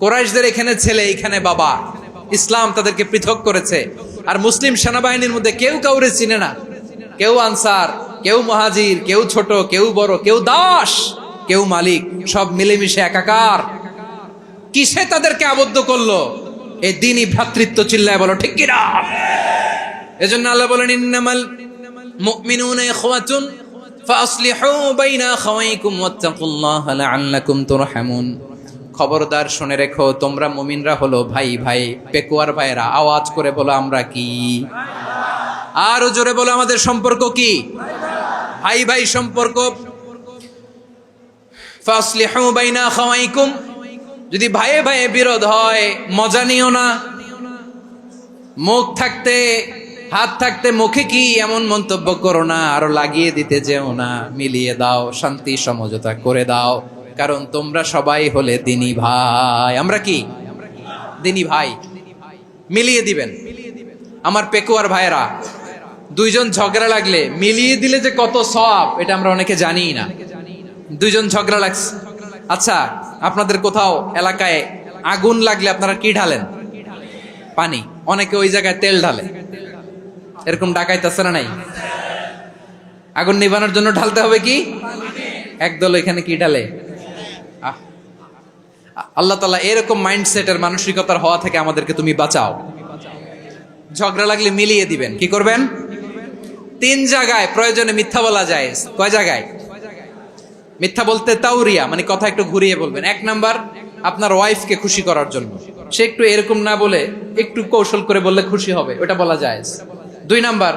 কোরাইশদের এখানে ছেলে, এখানে বাবা। ইসলাম তাদেরকে পৃথক করেছে। আর মুসলিম সেনাবাহিনীর মধ্যে কেউ কাউরে চিনে না, কেউ আনসার, কেউ মুহাজির, কেউ ছোট, কেউ বড়, কেউ দাস, কেউ মালিক, সব মিলেমিশে একাকার। কিসে তাদেরকে আবদ্ধ করলো? এই দ্বীনি ভ্রাতৃত্ব। চিল্লায় বলো ঠিক কিনা? এজন্য আল্লাহ বলেন, ইন্নামাল মুমিনুনা ইখওয়াতুন ফাসলিহু বাইনা আখাওয়াইকুম ওয়াত্তাকুল্লাহা লাআল্লাকুম তুরহামুন। খবরদার শুনে রেখো, তোমরা মুমিনরা হলো ভাই ভাই। পেকুয়ার ভাইরা আওয়াজ করে বলো আমরা কি? আরো জোরে বলো আমাদের সম্পর্ক কি? ভাই ভাই সম্পর্ক। ফাসলিহু বাইনা আখাওয়াইকুম, যদি ভাইয়ে ভাইয়ে বিরোধ হয় মজা নিও না। মুখ থাকতে, হাত থাকতে মুখে কি এমন মন্তব্য করো না, আরো লাগিয়ে দিতে যেও না। মিলিয়ে দাও, শান্তি সমঝোতা করে দাও, কারণ তোমরা সবাই হলে দিনী ভাই। আমরা কি? দিনী ভাই। মিলিয়ে দিবেন। আমার পেকুয়ার ভাইয়েরা, 2 জন ঝগড়া লাগলে মিলিয়ে দিলে যে কত সওয়াব, এটা আমরা অনেকে জানিই না। 2 জন ঝগড়া লাগছে, আচ্ছা আপনাদের কোথাও এলাকায় আগুন লাগলে আপনারা কি ঢালেন? পানি। অনেকে ওই জায়গায় তেল ঢালে। এরকম ডাকাইতে আছে না নাই? আগুন নিভানোর জন্য ঢালতে হবে কি? একদল এখানে কি ঢালে? আল্লাহ তাআলা এরকম মাইন্ডসেটের, মানসিকতার হওয়া থেকে আমাদেরকে তুমি বাঁচাও। ঝগড়া লাগলে মিলিয়ে দিবেন। কি করবেন? 3 জায়গায় প্রয়োজনে মিথ্যা বলা যায়। কয় জায়গায় মিথ্যা বলতে? তাওরিয়া, মানে কথা একটু ঘুরিয়ে বলবেন। 1 নাম্বার, আপনার ওয়াইফকে খুশি করার জন্য, সে একটু এরকম না বলে একটু কৌশল করে বললে খুশি হবে, ওটা বলা যায়। 2 নাম্বার,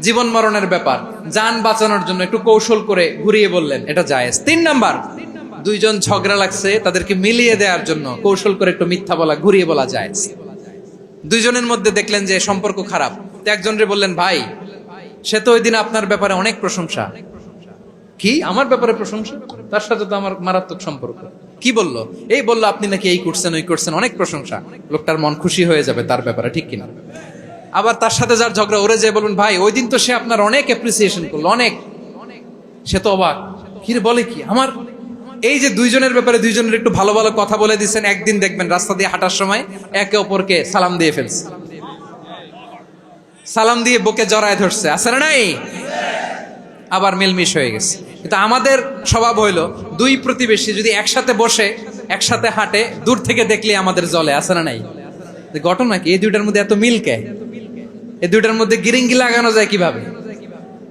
জীবন মরণের ব্যাপার, জান বাঁচানোর জন্য একটু কৌশল করে ঘুরিয়ে বললেন, এটা জায়েজ। 3 নাম্বার, 2 জন ঝগড়া লাগছে, তাদেরকে মিলিয়ে দেওয়ার জন্য কৌশল করে একটু মিথ্যা বলা, ঘুরিয়ে বলা জায়েজ। 2 জনের মধ্যে দেখলেন যে সম্পর্ক খারাপ, তো একজনরে বললেন, ভাই সে তো ওই দিন আপনার ব্যাপারে অনেক প্রশংসা। কি? আমার ব্যাপারে প্রশংসা? তার সাথে তো আমার মারাত্মক সম্পর্ক। কি বললো? এই বললো আপনি নাকি এই করছেন, ওই করছেন, অনেক প্রশংসা। লোকটার মন খুশি হয়ে যাবে তার ব্যাপারে, ঠিক কিনা? আবার তার সাথে যার ঝগড়া, ওরে যে বলবেন, ভাই ওই দিন তো সে আপনার অনেক অ্যাপ্রিসিয়েশন করলো, অনেক। সে তো অবাক, কি রে বলে কি? আমার এই যে 2 জনের ব্যাপারে 2 জনের একটু ভালো ভালো কথা বলে দিচ্ছেন, একদিন দেখবেন রাস্তা দিয়ে হাঁটার সময় একে অপরকে সালাম দিয়ে ফেলছে, সালাম দিয়ে বুকে জড়ায় ধরছে, আছে না নাই? আবার মিলমিশ হয়ে গেছে। কিন্তু আমাদের স্বভাব হইলো, 2 প্রতিবেশী যদি একসাথে বসে একসাথে হাঁটে, দূর থেকে দেখলে আমাদের জলে, আছে না নাই? ঘটনা কি? এই 2টার মধ্যে এত মিল কে? এই 2টার মধ্যে গিরিঙ্গি লাগানো যায় কিভাবে?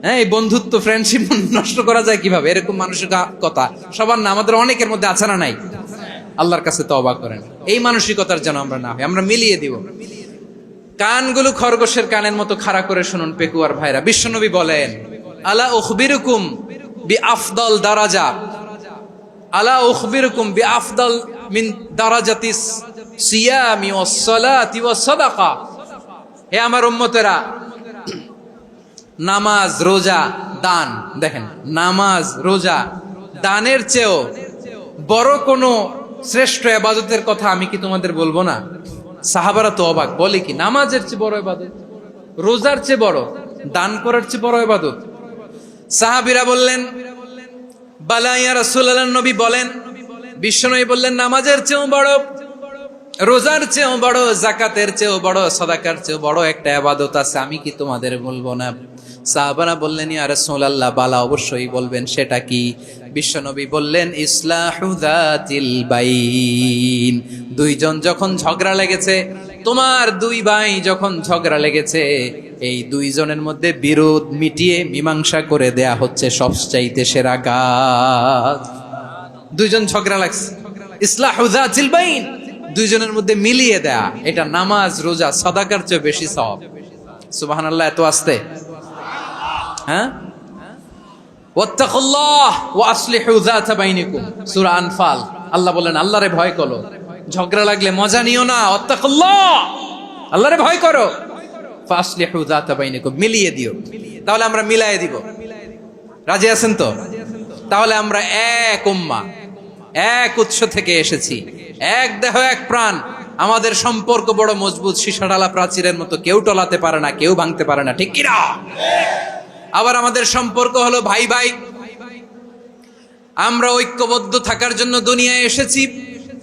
হ্যাঁ, এই বন্ধুত্ব, ফ্রেন্ডশিপ নষ্ট করা যায় কিভাবে? এরকম মানসিকতা সবার না, আমাদের অনেকের মধ্যে আছে না নাই? আল্লাহর কাছে তওবা করেন, এই মানসিকতার যেন আমরা না হই, আমরা মিলিয়ে দিব। কানগুলো খরগোশের কানের মতো খাড়া করে শুনুন পেকুয়ার ভাইরা। বিশ্বনবী বলেন, আলা উখবিরুকুম বিআফদাল দারাজা, আলা উখবিরুকুম বিআফদাল মিন দারাজাতিস সিয়ামি ওয়াস সালাতি ওয়াস সাদাকা। হে আমার উম্মতেরা, নামাজ, রোজা, দান, দেখেন নামাজ, রোজা, দানের চেয়েও বড় কোনো শ্রেষ্ঠ ইবাদতের কথা আমি কি তোমাদের বলবো না? সাহাবারা তো অবাক, বলে কি নামাজের চেয়ে বড় ইবাদত, রোজার চেয়ে বড়, দান করার চেয়ে বড় ইবাদত? সাহাবীরা বললেন, বালা ইয়া রাসূলুল্লাহ, নবী বলেন। বিশ্বনবী বললেন, নামাজের চেয়েও বড়, রোজার চেয়েও বড়, যাকাতের চেয়েও বড়, সাদাকার চেয়েও বড় একটা ইবাদত আছে, আমি কি তোমাদের বলবো না? সাহাবারা বললেন, ইয়া রাসূলুল্লাহ, বালা, অবশ্যই বলবেন, সেটা কি? বিশ্বনবী বললেন, ইসলাহু যাতিল বাইন। দুইজন যখন ঝগড়া লেগেছে, তোমার দুই ভাই যখন ঝগড়া লেগেছে, এই দুইজনের মধ্যে বিরোধ মিটিয়ে মীমাংসা করে দেয়া হচ্ছে সবচাইতে সেরা কাজ। দুইজন ঝগড়া লাগছে, ইসলাহু যাতিল বাইন, দুইজনের মধ্যে মিলিয়ে দেয়া, এটা নামাজ, রোজা, সাদাকার চেয়ে বেশি সওয়াব। সুবহানাল্লাহ, এত আস্তে, হ্যাঁ? ওয়াত্তাকুল্লাহ ওয়া আসলিহু যাতা বাইনিকুম, সূরা আনফাল। আল্লাহ বলেন, আল্লাহরে ভয় করো, ঝগড়া লাগলে মজা নিও না, ওয়াত্তাকুল্লাহ, আল্লাহরে ভয় করো, ফাসলিহু যাতা বাইনিকুম, মিলিয়ে দিও। তাহলে আমরা মিলায়ে দিব, রাজি আছেন তো? তাহলে আমরা এক উম্মাহ, এক উৎস থেকে এসেছি, এক দেহ, এক প্রাণ। আমাদের সম্পর্ক বড় মজবুত, সীসাডালা প্রাচীরের মতো, কেউ টলাতে পারে না, কেউ ভাঙতে পারে না, ঠিক কিনা? আবার আমাদের সম্পর্ক হলো ভাই ভাই। আমরা ঐক্যবদ্ধ থাকার জন্য দুনিয়ায় এসেছি।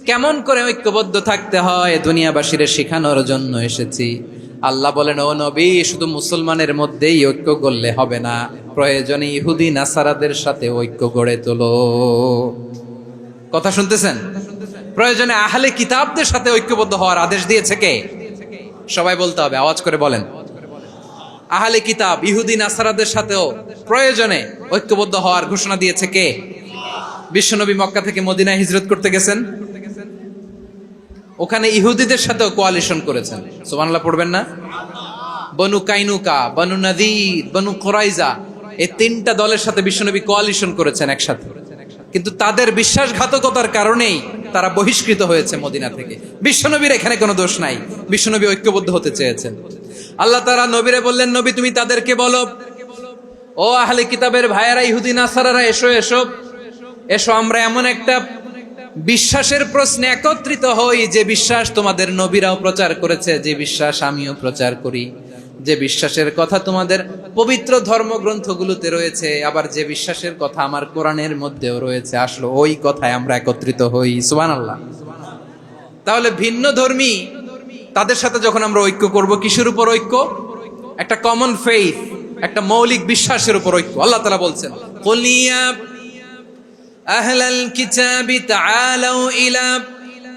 কেমন করে ঐক্যবদ্ধ থাকতে হয় দুনিয়াবাসীর শেখানোর জন্য এসেছি। আল্লাহ বলেন, ও নবী, শুধু মুসলমানের মধ্যেই ঐক্য গড়লে হবে না, প্রয়োজনে ইহুদি নাসারাদের সাথে ঐক্য গড়ে তোলো। কথা শুনতেছেন? প্রয়োজনে আহলে কিতাবদের সাথে ঐক্যবদ্ধ হওয়ার আদেশ দিয়েছে কে? সবাই বলতে হবে, আওয়াজ করে বলেন। আহলে কিতাব, ইহুদি নাসারাদের সাথেও প্রয়োজনে ঐক্যবদ্ধ হওয়ার ঘোষণা দিয়েছে কে? বিশ্বনবী মক্কা থেকে মদিনায় হিজরত করতে গেছেন, ওখানে ইহুদিদের সাথেও কোয়ালিশন করেছেন। সুবহানাল্লাহ পড়বেন না? বনু কাইনুকা, বনু নাদির, বনু কুরাইজা, এই তিনটা দলের সাথে বিশ্বনবী কোয়ালিশন করেছেন একসাথে। কিন্তু তাদের বিশ্বাসঘাতকতার কারণেই তারা বহিষ্কৃত হয়েছে মদিনা থেকে। বিশ্বনবীর এখানে কোনো দোষ নাই, বিশ্বনবী ঐক্যবদ্ধ হতে চেয়েছেন। আল্লাহ তাআলা নবীরে বললেন, নবী, তুমি তাদেরকে বলো, ও আহলে কিতাবের ভাইয়েরা, ইহুদি নাসারারা, এসো এসো এসো, আমরা এমন একটা বিশ্বাসের প্রশ্নে একত্রিত হই, যে বিশ্বাস তোমাদের নবীরাও প্রচার করেছে, যে বিশ্বাস আমিও প্রচার করি, যে বিশ্বাসের কথা তোমাদের পবিত্র ধর্মগ্রন্থগুলোতে রয়েছে, আবার যে বিশ্বাসের কথা আমার কোরআনের মধ্যেও রয়েছে, আসলে ওই কথায় আমরা একত্রিত হই। সুবহানাল্লাহ। তাহলে ভিন্ন ধর্মী তাদের সাথে যখন আমরা ঐক্য করব, কিসের উপর ঐক্য? একটা কমন ফেইথ, একটা মৌলিক বিশ্বাসের উপর ঐক্য। আল্লাহ তাআলা বলছেন, কুল ইয়া আহলাল কিতাবি তাআলাউ ইলা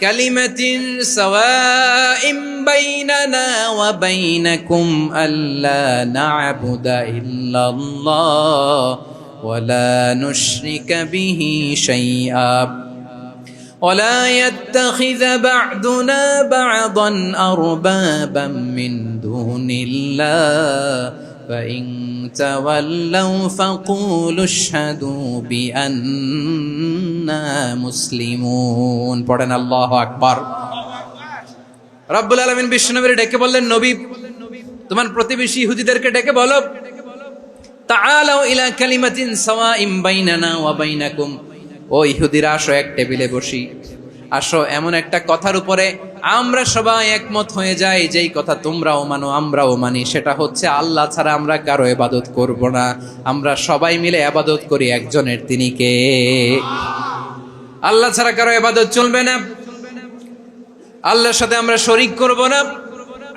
কালিমাতিন সাওয়াইম বাইনানা ওয়া বাইনাকুম আল্লা না'বুদা ইল্লাল্লাহ ওয়া লা নুশরিকা বিহি শাইআ ولا يتخذ بعضنا بعضا أربابا من دون الله فإن تولوا فقولوا اشهدوا بأننا مسلمون। পড়েন আল্লাহু আকবার। রব্বুল আলামিন বিশ্বনবীর ডেকে বললেন, নবী, তোমার প্রতিবেশী ইহুদিদেরকে ডেকে বলো, তাআলাউ ইলা কালিমাতিন সাওয়াইম বাইনানা ওয়া বাইনাকুম, ও ইহুদিরা, আসো, এক টেবিলে বসি, আসো এমন একটা কথার উপরে আমরা সবাই একমত হয়ে যাই, যেই কথা তোমরাও মানো আমরাও মানি, সেটা হচ্ছে আল্লাহ ছাড়া আমরা কারো ইবাদত করব না, আমরা সবাই মিলে ইবাদত করি একজনের, তিনি কে? আল্লাহ ছাড়া কারো ইবাদত চলবে না, আল্লাহর সাথে আমরা শরীক করব না,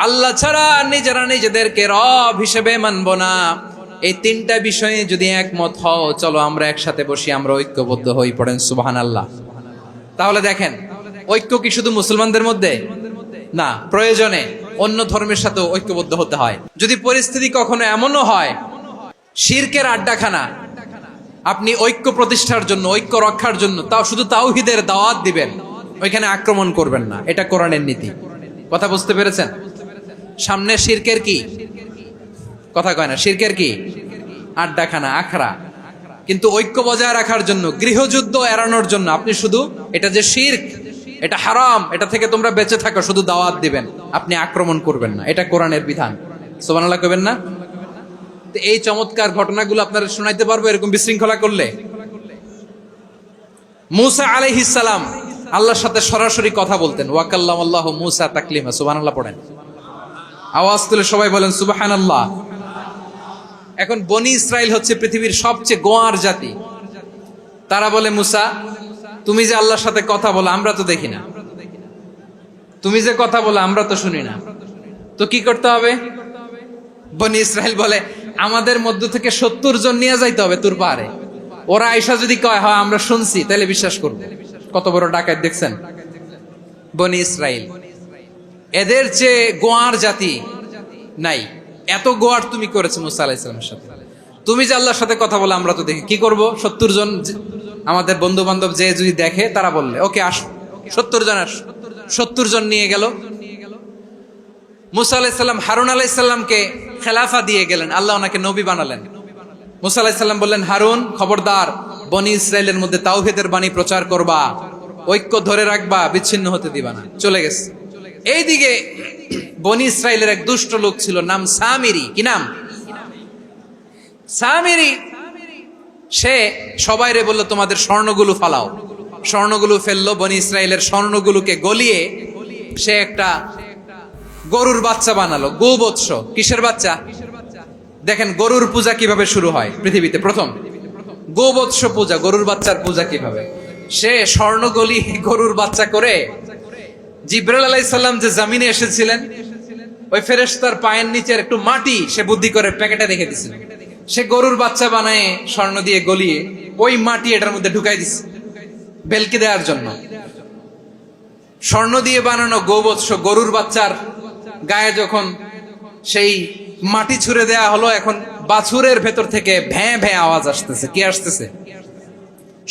আল্লাহ ছাড়া নিজেরা নিজেদেরকে রব হিসেবে মানব না। এই তিনটা বিষয়ে যদি একমত হও, চলো আমরা একসাথে বসি, আমরা ঐক্যবদ্ধ হই। পড়েন সুবহানাল্লাহ। তাহলে দেখেন, ঐক্য কি শুধু মুসলমানদের মধ্যে না, প্রয়োজনে অন্য ধর্মের সাথেও ঐক্যবদ্ধ হতে হয়। যদি পরিস্থিতি কখনো এমনও হয় শিরকের আড্ডাখানা, আপনি ঐক্য প্রতিষ্ঠার জন্য, ঐক্য রক্ষার জন্য তাও শুধু তাওহীদের দাওয়াত দিবেন, ওইখানে আক্রমণ করবেন না, এটা কোরআনের নীতি। কথা বুঝতে পেরেছেন? সামনে শিরকের কি কথা কয় না, শিরকের কি আড্ডাখানা, আখড়া। কিন্তু ঐক্য বজায় রাখার জন্য, গৃহযুদ্ধ এড়ানোর জন্য আপনি শুধু এটা যে শিরক, এটা হারাম, এটা থেকে তোমরা বেঁচে থাকো, শুধু দাওয়াত দিবেন, আপনি আক্রমণ করবেন না, এটা কোরআনের বিধান। সুবহানাল্লাহ কইবেন না? তো এই চমৎকার ঘটনাগুলো আপনারা শোনাইতে পারবো এরকম বিশৃঙ্খলা করলে। মূসা আলাইহিস সালাম আল্লাহর সাথে সরাসরি কথা বলতেন, ওয়া কাল্লামাল্লাহু মূসা তাকলিমা। সুবহানাল্লাহ পড়েন, আওয়াজ তুলে সবাই বলেন সুবহানাল্লাহ। এখন বনি ইসরাইল হচ্ছে পৃথিবীর সবচেয়ে গোয়ার জাতি। তারা বলে, মুসা তুমি যে আল্লাহর সাথে কথা বলো আমরা তো দেখি না, তুমি যে কথা বলো আমরা তো শুনি না, তো কি করতে হবে? বনি ইসরাইল বলে, আমাদের মধ্য থেকে 70 জন নিয়ে যাইতে হবে তোর পাহাড়ে। ওরা আয়েশা যদি কয় হয় আমরা শুনছি, তাহলে বিশ্বাস করব। কত বড় ডাকাত দেখছেন বনি ইসরাইল। এদের চেয়ে গোয়ার জাতি নাই। এত গোয়ার তুমি করেছো মুসা আলাইহিস সালামের সাথে। তুমি যে আল্লাহর সাথে কথা বলে আমরা তো দেখি, কি করব? 70 জন আমাদের বন্ধু বান্ধব যে যদি দেখে তারা বললে ওকে আসো, 70 জন আস। 70 জন নিয়ে গেল। মুসা আলাইহিস সালাম হারুন আলাইহিস সালামকে খেলাফা দিয়ে গেলেন, আল্লাহ ওনাকে নবী বানালেন। মুসা আলাইহিস সালাম বললেন, হারুন খবরদার, বনি ইসরাইলের মধ্যে তাওহীদের বাণী প্রচার করবা, ঐক্য ধরে রাখবা, বিচ্ছিন্ন হতে দিবা না। চলে গেছে। এইদিকে বনি ইসরাইলের এক দুষ্ট লোক ছিল, নাম সামিরি। কি নাম? সামিরি। সে সবাইরে বলল তোমাদের স্বর্ণগুলো ফালাও। স্বর্ণগুলো ফেললো, বনি ইসরাইলের স্বর্ণগুলোকে গলিয়ে সে একটা গরুর বাচ্চা বানালো। গোবৎস। কিসের বাচ্চা? দেখেন গরুর পূজা কিভাবে শুরু হয় পৃথিবীতে প্রথম। গোবৎস পূজা, গরুর বাচ্চার পূজা কিভাবে। সে স্বর্ণ গলি গরুর বাচ্চা করে জিবরাইল আলাইহিস সালাম যে জমিনে এসেছিলেন, ওই ফেরেশতার পায়ের নিচের একটু মাটি সে বুদ্ধি করে প্যাকেটে রেখে দিছিল। সে গরুর বাচ্চা বানায় স্বর্ণ দিয়ে গলিয়ে ওই মাটি এটার মধ্যে ঢুকাই দিছে ভেলকি দেওয়ার জন্য। স্বর্ণ দিয়ে বানানো গোবৎস গরুর বাচ্চার গায়ে যখন সেই মাটি ছুঁড়ে দেয়া হলো, এখন বাছুরের ভেতর থেকে ভ্যাঁ ভ্যাঁ আওয়াজ আসতেছে। কি আসতেছে?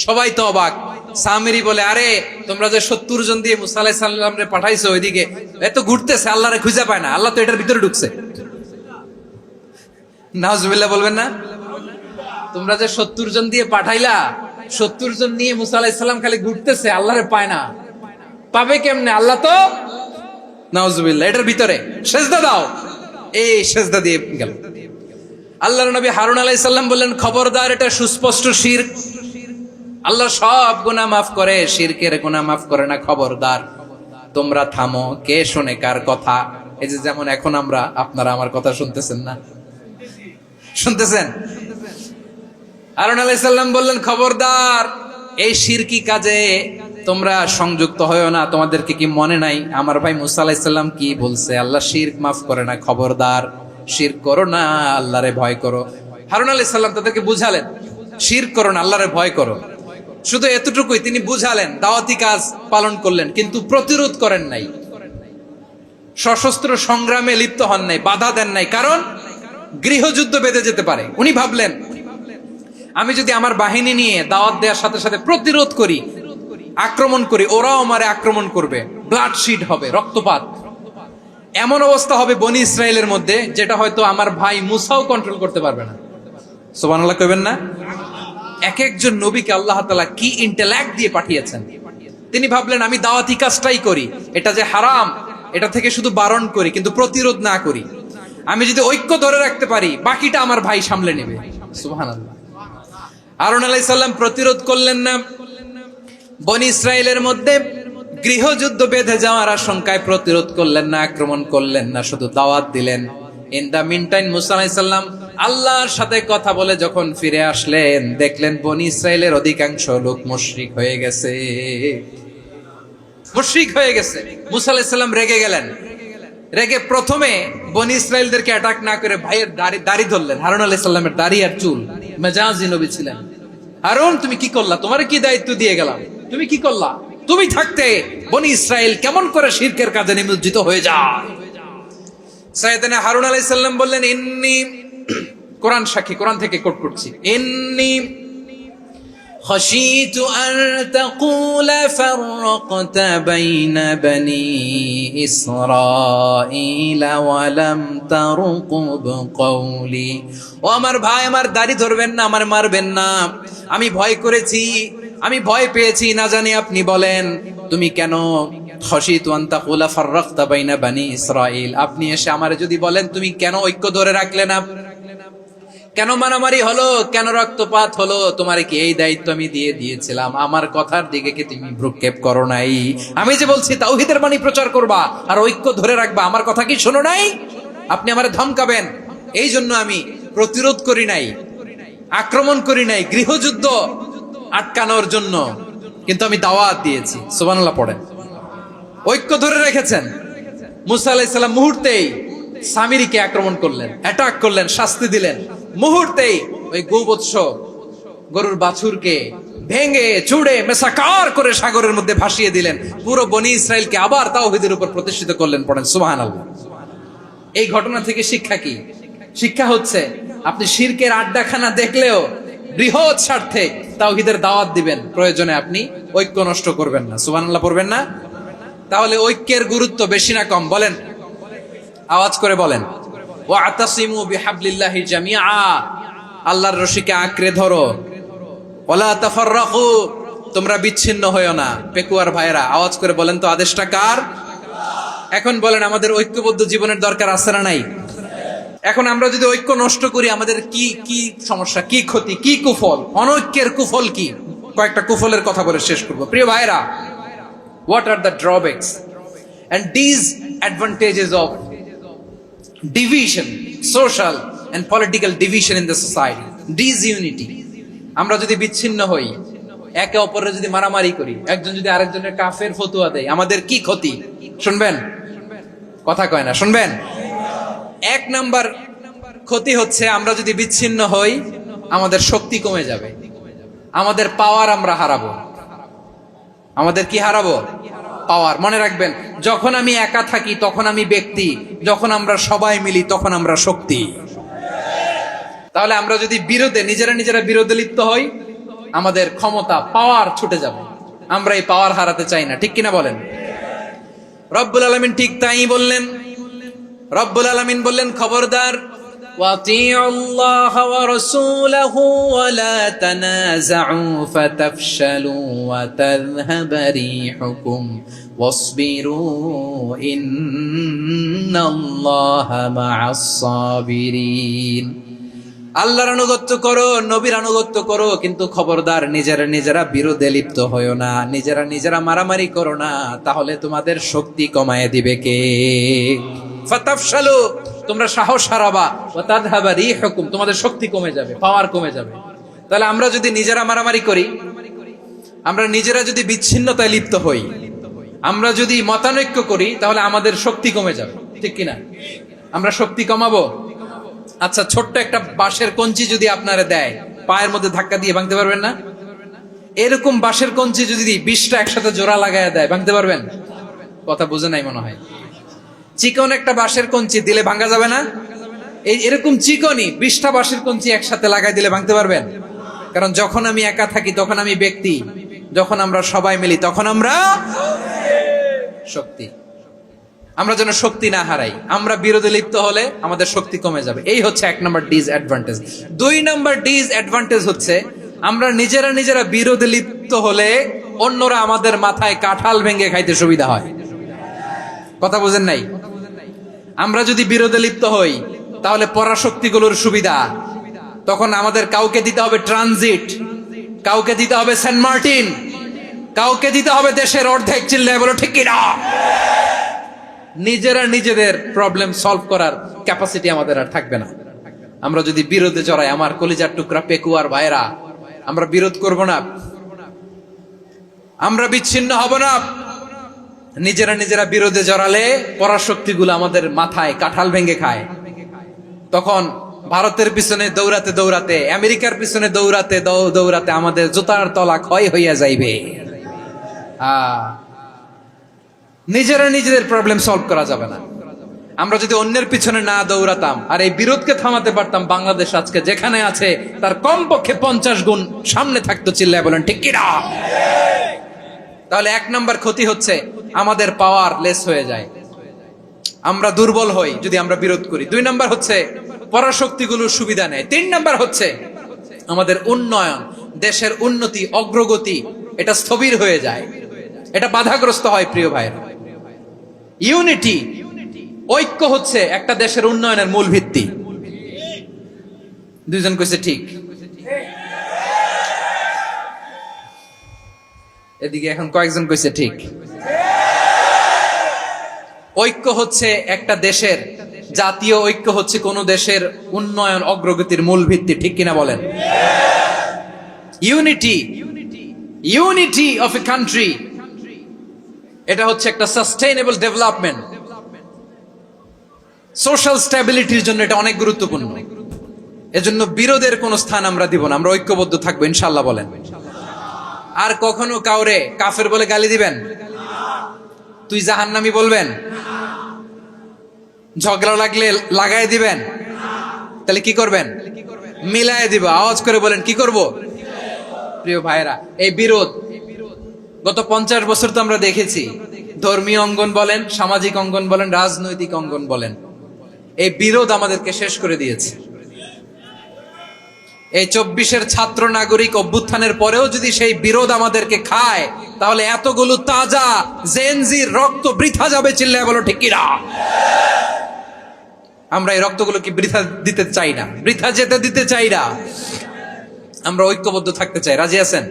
সবাই তো অবাক। সামিরি বলে, আরে তোমরা যে 70 জন দিয়ে মুসা আলাইহিস সালাম রে পাঠাইছো, ওইদিকে এত ঘুরতেছে, আল্লাহরে খুঁজে পায় না, আল্লাহ তো এটার ভিতরে ঢুকছে। নাউজুবিল্লাহ বলবেন না? তোমরা যে 70 জন দিয়ে পাঠাইলা, 70 জন নিয়ে মুসা আলাইহিস সালাম খালি ঘুরতেছে, আল্লাহরে পায় না। পাবে কেমনে? আল্লাহ তো, নাউজুবিল্লাহ, এটার ভিতরে সেজদা দাও। এই সেজদা দিয়ে গেল। আল্লাহর নবী হারুন আলাইহিস সালাম বললেন, খবরদার, এটা সুস্পষ্ট শিরক। আল্লাহ সব গুনাহ মাফ করে, শিরকের গুনাহ মাফ করে না। খবরদার, তোমরা থামো। কে শোনে কার কথা? এই যে যেমন এখন আপনারা আমার কথা শুনতেছেন না? শুনতেছেন? হারুন আলাইহিস সালাম বললেন, খবরদার, এই শিরকি কাজে তোমরা সংযুক্ত হয়ো না। তোমাদেরকে কি মনে নাই আমার ভাই মুসা আলাইহিস সালাম কি বলছে? আল্লাহ শিরক মাফ করে না। খবরদার, শিরক করো না, আল্লাহরে ভয় করো। হারুন আলাইহিস সালাম তাদেরকে বুঝালেন, শিরক করো না, আল্লাহরে ভয় করো। শুধু এতটুকুই তিনি বুঝালেন, দাওয়াতি কাজ পালন করলেন, কিন্তু প্রতিরোধ করেন নাই, সশস্ত্র সংগ্রামে লিপ্ত হন নাই, বাধা দেন নাই। কারণ গৃহযুদ্ধ বেঁধে যেতে পারে। উনি ভাবলেন, আমি যদি আমার বাহিনী নিয়ে দাওয়াত দেওয়ার সাথে সাথে প্রতিরোধ করি, আক্রমণ করি, ওরাও আমারে আক্রমণ করবে, ব্লাডশিড হবে, রক্তপাত। এমন অবস্থা হবে বনি ইসরাইলের মধ্যে, যেটা হয়তো আমার ভাই মুসাও কন্ট্রোল করতে পারবে না। সুবহানাল্লাহ কইবেন না? এক একজন নবীকে আল্লাহ তাআলা কি ইন্টেলেক্ট দিয়ে পাঠিয়েছেন। তিনি ভাবলেন, আমি দাওয়াতি কাজটাই করি, এটা যে হারাম এটা থেকে শুধু বারণ করি, কিন্তু প্রতিরোধ না করি। আমি যদি ঐক্য ধরে রাখতে পারি, বাকিটা আমার ভাই সামলে নেবে। সুবহানাল্লাহ। হারুন আলাইহিস সালাম প্রতিরোধ করলেন না। বনি ইসরাইলের মধ্যে গৃহযুদ্ধ বেঁধে যাওয়ার আশঙ্কায় প্রতিরোধ করলেন না, আক্রমণ করলেন না, শুধু দাওয়াত দিলেন। ইন দা মিন টাইম মুসা আলাইহিস সালাম আল্লাহর সাথে কথা বলে যখন ফিরে আসলেন, দেখলেন বনি ইসরাইলের অধিকাংশ লোক মুশরিক হয়ে গেছে। মুশরিক হয়ে গেছে। মুসা আলাইহিস সালাম রেগে গেলেন। রেগে প্রথমে বনি ইসরাইলদেরকে অ্যাটাক না করে ভাইয়ের দাড়ি ধরলেন। হারুন আলাইহিস সালামের দাড়ি আর চুল। মেজাজি নবী ছিলেন। হারুন, তুমি কি করলা? তোমার কি দায়িত্ব দিয়ে গেলাম, তুমি কি করলা? তুমি থাকতে বনি ইসরাইল কেমন করে শিরকের কাজে নিমজ্জিত হয়ে যায়? সাইয়েদনা হারুন আলাইহিস সালাম বললেন, ইন্নী, কোরআন সাক্ষী, কোরআন থেকে কোট করছি, ইন্নী খাশিতু আন তাকুলা ফাররাকতা বাইনা বনি ইসরাঈলা ওয়া লাম তারকুব কওলি। ও আমার ভাই, আমার দাড়ি ধরবেন না, আমার মারবেন না। আমি ভয় করেছি, আমি ভয় পেয়েছি, না জানি আপনি বলেন তুমি কেন খাশিতু আন তাকুলা ফাররাকতা বাইনা বনি ইসরাঈল, আপনি এসে আমারে যদি বলেন তুমি কেন ঐক্য ধরে রাখলে না, কেন মারামারি হলো, কেন রক্তপাত হলো, তোমারে কি এই দায়িত্ব আমি দিয়ে দিয়েছিলাম? আমার কথার দিকে কি তুমি ভ্রুক্ষেপ করো নাই? আমি যে বলছি তাওহীদের বাণী প্রচার করবা আর ঐক্য ধরে রাখবা, আমার কথা কি শোনো নাই? আপনি আমারে ধমকাবেন, এই জন্য আমি প্রতিরোধ করি নাই, আক্রমণ করি নাই, গৃহযুদ্ধ আটকানোর জন্য, কিন্তু আমি দাওয়াত দিয়েছি। সুবহানাল্লাহ পড়েন। ঐক্য ধরে রেখেছেন। মুসা আলাইহিস সালাম মুহূর্তেই সামিরীকে আক্রমণ করলেন, অ্যাটাক করলেন, শাস্তি দিলেন। মুহূর্তেই ওই গোবৎস গরুর বাছুরকে ভেঙে চুড়ে মেসাকার করে সাগরের মধ্যে ভাসিয়ে দিলেন। পুরো বনি ইসরায়েলকে আবার তাওহীদের উপর প্রতিষ্ঠিত করলেন। পড়েন সুবহানাল্লাহ। এই ঘটনা থেকে শিক্ষা কি? শিক্ষা হচ্ছে আপনি শিরকের আড্ডাখানা দেখলেও বৃহৎ স্বার্থে তাওহীদের দাওয়াত দিবেন, প্রয়োজনে আপনি ঐক্য নষ্ট করবেন না। সুবহানাল্লাহ পড়বেন না? তাহলে ঐক্যের গুরুত্ব বেশি না কম? বলেন, আওয়াজ করে বলেন। ওয়াতাসিমু বিহাবলিল্লাহি জামিআ, আল্লাহর রশিকে আঁকড়ে ধরো। ওয়ালা তাফাররাকু, তোমরা বিচ্ছিন্ন হয়ো না। পেকুয়ার ভাইরা আওয়াজ করে বলেন তো, আদেশটা কার? এখন বলেন, আমাদের ঐক্যবদ্ধ জীবনের দরকার আছে না নাই? এখন আমরা যদি ঐক্য নষ্ট করি, আমাদের কি কি সমস্যা, কি ক্ষতি, কি কুফল? অনৈক্যের কুফল কি? কয়েকটা কুফলের কথা বলে শেষ করব। প্রিয় ভাইরা, what are the drawbacks and disadvantages of division, social and political division in the society, disunity? আমরা যদি বিচ্ছিন্ন হই, একে অপরের যদি মারামারি করি, একজন যদি আরেকজনের কাফের ফতোয়া দেয়, আমাদের কি ক্ষতি? শুনবেন? কথা কয় না, শুনবেন? এক নাম্বার ক্ষতি হচ্ছে, আমরা যদি বিচ্ছিন্ন হই, আমাদের শক্তি কমে যাবে, আমাদের পাওয়ার আমরা হারাবো। আমাদের কি হারাবো? পাওয়ার। মনে রাখবেন, যখন আমি একা থাকি তখন আমি ব্যক্তি, যখন আমরা সবাই মিলি তখন আমরা শক্তি। তাহলে আমরা যদি নিজেরা বিরোধে লিপ্ত হই, আমাদের ক্ষমতা, পাওয়ার ছুটে যাবে। আমরা এই পাওয়ার হারাতে চাই না, ঠিক কিনা বলেন? রব্বুল আলামিন ঠিক তাই বললেন। রব্বুল আলামিন বললেন, খবরদার, ওয়াতিউল্লাহ ওয়া রাসূলাহু ওয়া লা তানাযাউ ফাতাফশালু ওয়া তাযহাবা রিহুকুম ওয়াসবিরু ইন্নাল্লাহা মা'আস সাবিরিন। আল্লাহর আনুগত্য করো, নবীর আনুগত্য করো, কিন্তু খবরদার নিজেরা বিরোধে লিপ্ত হয়ো না, নিজেরা মারামারি করো না, তাহলে তোমাদের শক্তি কমায় দিবে কে? ফাতাফশালু, তোমরা সাহস হারাবা, ওয়া তাযহাবা রিহুকুম, তোমাদের শক্তি কমে যাবে, পাওয়ার কমে যাবে। তাহলে আমরা যদি নিজেরা মারামারি করি, আমরা নিজেরা যদি বিচ্ছিন্নতায় লিপ্ত হই, আমরা যদি মতানৈক্য করি, তাহলে আমাদের শক্তি কমে যাবে, ঠিক কিনা? আমরা শক্তি কমাবো। আচ্ছা, ছোট্ট একটা বাঁশের কঞ্চি যদি আপনারা দেয়, পায়ের মধ্যে ধাক্কা দিয়ে ভাঙতে পারবেন না? এরকম বাঁশের কঞ্চি যদি 20টা একসাথে জোড়া লাগায় দেয়, ভাঙতে পারবেন? কথা বুঝে নাই মনে হয়। চিকন একটা বাঁশের কঞ্চি দিলে ভাঙা যাবে না? এরকম চিকনই 20টা বাঁশের কঞ্চি একসাথে লাগাই দিলে ভাঙতে পারবেন? কারণ যখন আমি একা থাকি তখন আমি ব্যক্তি, যখন আমরা সবাই মিলি তখন আমরা শক্তি। আমরা যেন শক্তি না হারাই। আমরা বিরোধে লিপ্ত হলে আমাদের শক্তি কমে যাবে। এই হচ্ছে 1 নম্বর ডিসঅ্যাডভান্টেজ। 2 নম্বর ডিসঅ্যাডভান্টেজ হচ্ছে, আমরা নিজেরা বিরোধে লিপ্ত হলে অন্যরা আমাদের মাথায় কাঁঠাল ভেঙে খাইতে সুবিধা হয়। কথা বুঝেন নাই? আমরা যদি বিরোধে লিপ্ত হই, তাহলে পরাশক্তিগুলোর সুবিধা, তখন আমাদের কাউকে দিতে হবে ট্রানজিট, কাউকে দিতে হবে সেন্ট মার্টিন, কাউকে দিতে হবে দেশের অর্ধেক। চিল্লায় বলো ঠিক কিনা? নিজেদের প্রবলেম সলভ করার ক্যাপাসিটি আমাদের আর থাকবে না। আমরা যদি বিরোধে জড়াই, আমার কলিজার টুকরা পেকুয়ার ভাইরা, আমরা বিরোধ করব না, আমরা বিচ্ছিন্ন হব না। নিজেরা বিরোধে জড়ালে পরাশক্তিগুলো আমাদের মাথায় কাঁঠাল ভেঙে খায়। তখন ভারতের পিছনে দৌড়াতে, আমেরিকার পিছনে দৌড়াতে আমাদের জুতার তলা ক্ষয় হইয়া যাইবে। নিজেদের প্রবলেম সলভ করা যাবে না। আমরা যদি অন্যের পিছনে না দৌড়াতাম আর এই বিরোধকে থামাতে পারতাম, বাংলাদেশ আজকে যেখানে আছে তার কমপক্ষে 50 গুণ সামনে থাকতো। চিল্লায় বলেন ঠিক কিনা? তাহলে 1 নম্বর ক্ষতি হচ্ছে, আমাদের পাওয়ার লেস হয়ে যায়, আমরা দুর্বল হই যদি আমরা বিরোধ করি। 2 নম্বর হচ্ছে, পরাশক্তিগুলোর সুবিধা নেয়। 3 নম্বর হচ্ছে, আমাদের উন্নয়ন, দেশের উন্নতি, অগ্রগতি, এটা স্থবির হয়ে যায়, এটা বাধাগ্রস্ত হয়। প্রিয় ভাইরা, ইউনিটি, ঐক্য হচ্ছে একটা দেশের উন্নয়নের মূল ভিত্তি। 2 জন কইছে ঠিক। এদিকে এখন কয়েকজন কইছে ঠিক। ঐক্য হচ্ছে একটা দেশের জাতীয় ঐক্য হচ্ছে কোন দেশের উন্নয়ন অগ্রগতির মূল ভিত্তি, ঠিক কিনা বলেন? ইউনিটি অফ এ কান্ট্রি, এটা হচ্ছে একটা সাস্টেইনেবল ডেভেলপমেন্ট, সোশ্যাল স্ট্যাবিলিটির জন্য এটা অনেক গুরুত্বপূর্ণ। এজন্য বিরোধের কোন স্থান আমরা দিব না, আমরা ঐক্যবদ্ধ থাকবো ইনশাআল্লাহ বলেন। আর কখনো কাউরে কাফের বলে গালি দিবেন? তুই জাহান্নামী বলবেন? ঝগড়া লাগলে লাগাই দিবেন? তাহলে কি করবেন? মিলায় দিব। আওয়াজ করে বলেন কি করব? প্রিয় ভাইরা, এই বিরোধ গত 50 বছর তো আমরা দেখেছি। ধর্মীয় অঙ্গন বলেন, সামাজিক অঙ্গন বলেন, রাজনৈতিক অঙ্গন বলেন, এই বিরোধ আমাদেরকে শেষ করে দিয়েছে। এই 24-এর ছাত্র নাগরিক অভ্যুত্থানের পরেও যদি সেই বিরোধ আমাদেরকে খায়, তাহলে এতগুলো তাজা জেনজির রক্ত বৃথা যাবে। চিল্লায় বলো ঠিক কিনা? আমরা এই রক্তগুলো কি বৃথা দিতে চাই না, বৃথা যেতে দিতে চাই না। আমরা ঐক্যবদ্ধ থাকতে চাই। রাজি আছেন?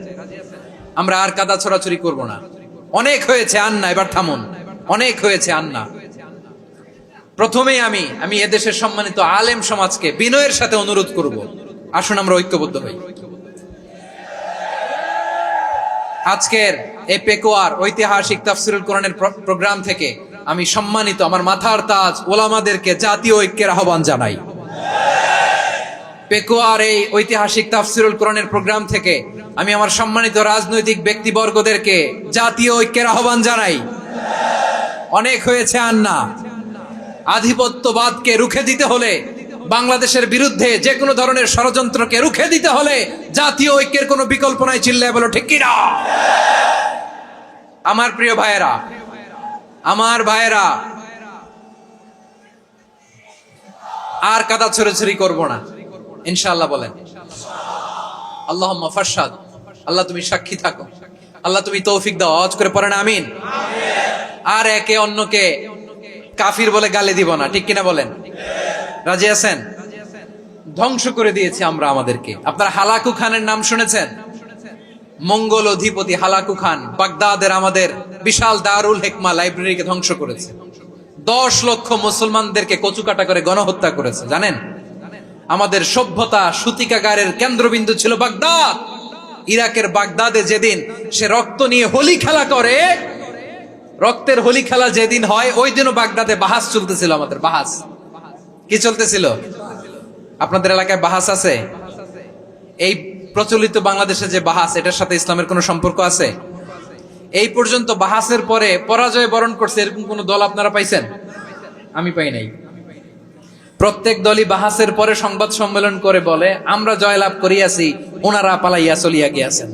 আমরা আর কাদা ছড়াছড়ি করব না। অনেক হয়েছে আন্না, এবার থামুন। অনেক হয়েছে আন্না। প্রথমেই আমি এদেশের সম্মানিত আলেম সমাজকে বিনয়ের সাথে অনুরোধ করব, আসুন আমরা ঐক্যবদ্ধ হই। আজকের এই পেকুয়ার ঐতিহাসিক তাফসিরুল কোরআনের প্রোগ্রাম থেকে আমি সম্মানিত আমার মাথার তাজ ওলামাদেরকে জাতীয় ঐক্যের আহ্বান জানাই। পেকুয়ার এই ঐতিহাসিক তাফসিরুল কোরআনের প্রোগ্রাম থেকে আমি আমার সম্মানিত রাজনৈতিক ব্যক্তিবর্গদেরকে জাতীয় ঐক্যের আহ্বান জানাই। অনেক হয়েছে আন্না। আধিপত্যবাদকে রুখে দিতে হলে, বাংলাদেশের বিরুদ্ধে যে কোনো ধরনের ষড়যন্ত্রকে রুখে দিতে হলে জাতীয় ঐক্যের কোনো বিকল্প নাই। চিল্লায় বলো ঠিক কিনা? আমার প্রিয় ভাইয়েরা, আমার ভাইয়েরা, আর কাদা ছড়াছড়ি করব না ইনশাআল্লাহ বলেন। আল্লাহুম্মা ফারশাদ। আল্লাহ তুমি সাক্ষী থাকো, আল্লাহ তুমি তৌফিক দাও। আওয়াজ করে পড়েন আমিন। আর একে অন্যকে কাফির বলে গালি দিব না, ঠিক কিনা বলেন? রাজি আছেন? ধ্বংস করে দিয়েছি আমরা আমাদেরকে। আপনারা হালাকু খানের নাম শুনেছেন? মঙ্গল অধিপতি হালাকু খান বাগদাদের আমাদের বিশাল দারুল হিকমা লাইব্রেরিকে ধ্বংস করেছে। 10 লক্ষ মুসলমানদেরকে কচুকাটা করে গণহত্যা করেছে। জানেন? আমাদের সভ্যতা সূতিকাগারের কেন্দ্রবিন্দু ছিল বাগদাদ। ইরাকের বাগদাদে যেদিন সে রক্ত নিয়ে হোলি খেলা করে, রক্তের হোলি খেলা যেদিন হয়, ওই দিনও বাগদাদে বাহাস চলতেছিল। আমাদের বাহাস কি চলতেছিল? আপনাদের এলাকায় বাহাস আছে? এই প্রচলিত বাংলাদেশে যে বাহাস, এটার সাথে ইসলামের কোনো সম্পর্ক আছে? এই পর্যন্ত বাহাসের পরে পরাজয় বরণ করছে এরকম কোন দল আপনারা পাইছেন? আমি পাই নাই। প্রত্যেক দলই বাহাসের পরে সংবাদ সম্মেলন করে বলে আমরা জয়লাভ করিয়াছি, ওনারা পালাইয়া চলিয়া গিয়াছেন।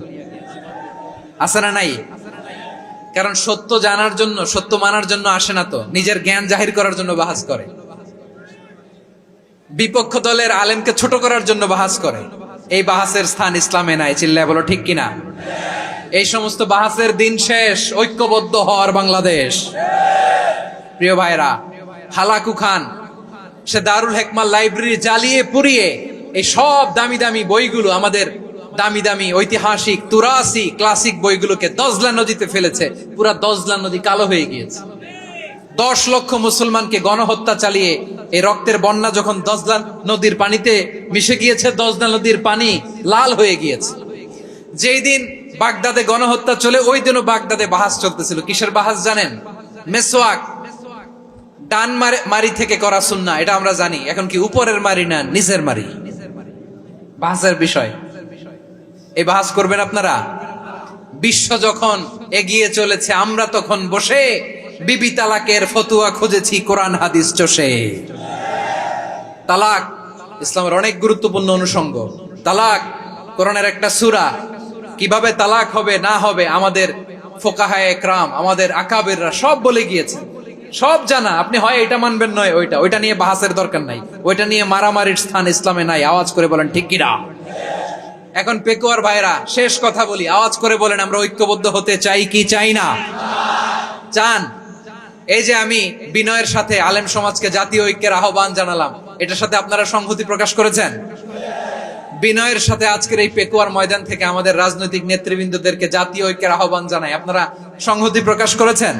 আছে না নাই? কারণ সত্য জানার জন্য, সত্য মানার জন্য আসে না তো, নিজের জ্ঞান জাহির করার জন্য বাহাস করে। বিপক্ষ দলের আলেমকে ছোট করার জন্য বাহাস করে। এই বাহাসের স্থান ইসলামে নাই। চিল্লায় বলো ঠিক কিনা? এই সমস্ত বাহাসের দিন শেষ। ঐক্যবদ্ধ হওয়ার বাংলাদেশ। প্রিয় ভাইরা, হালাকু খান সে দারুল হিকমা লাইব্রেরি জ্বালিয়ে পুড়িয়ে এই সব দামি দামি বইগুলো, আমাদের দামি দামি ঐতিহাসিক তুরাসি ক্লাসিক বইগুলোকে দজলা নদীতে ফেলেছে। পুরা দজলা নদী কালো হয়ে গিয়েছে। 10 লক্ষ মুসলমানকে গণহত্যা চালিয়ে এই রক্তের বন্যা যখন দজলা নদীর পানিতে মিশে গিয়েছে, দজলা নদীর পানি লাল হয়ে গিয়েছে। যেই দিন বাগদাদে গণহত্যা চলে, ওই দিনও বাগদাদে বাহাস চলতেছিল। কিসের বাহাস জানেন? মেসওয়াক, ডান মারি থেকে করা সুন্নাহ, এটা আমরা জানি। এখন কি উপরের মারি না নিচের মারি? বাহাসের বিষয়। এই বাহাস করবেন আপনারা? বিশ্ব যখন এগিয়ে চলেছে, আমরা তখন বসে বিবি তালাকের ফতুয়া খুঁজেছি কোরআন হাদিস চষে। তালাক ইসলামের অনেক গুরুত্বপূর্ণ অনুষঙ্গ। তালাক কোরআনের একটা সূরা। কিভাবে তালাক হবে না হবে আমাদের ফোকাহায়ে একরাম, আমাদের আকাবেররা সব বলে গিয়েছে, সব জানা। আপনি হয় এটা মানবেন, নয় ওইটা নিয়ে বাহাসের দরকার নাই। ওইটা নিয়ে মারামারির স্থান ইসলামে নাই। আওয়াজ করে বলেন ঠিক কিনা? এখন পেকুয়ার ভাইরা, শেষ কথা বলি, আওয়াজ করে বলেন আমরা ঐক্যবদ্ধ হতে চাই কি চাই না? চান? এই যে আমি বিনয়ের সাথে আলেম সমাজকে জাতীয় ঐক্যের আহ্বান জানালাম, এটার সাথে আপনারা সংহতি প্রকাশ করেছেন? বিনয়ের সাথে আজকের এই পেকুয়ার ময়দান থেকে আমাদের রাজনৈতিক নেতৃবৃন্দদেরকে জাতীয় ঐক্যের আহ্বান জানাই, আপনারা সংহতি প্রকাশ করেছেন?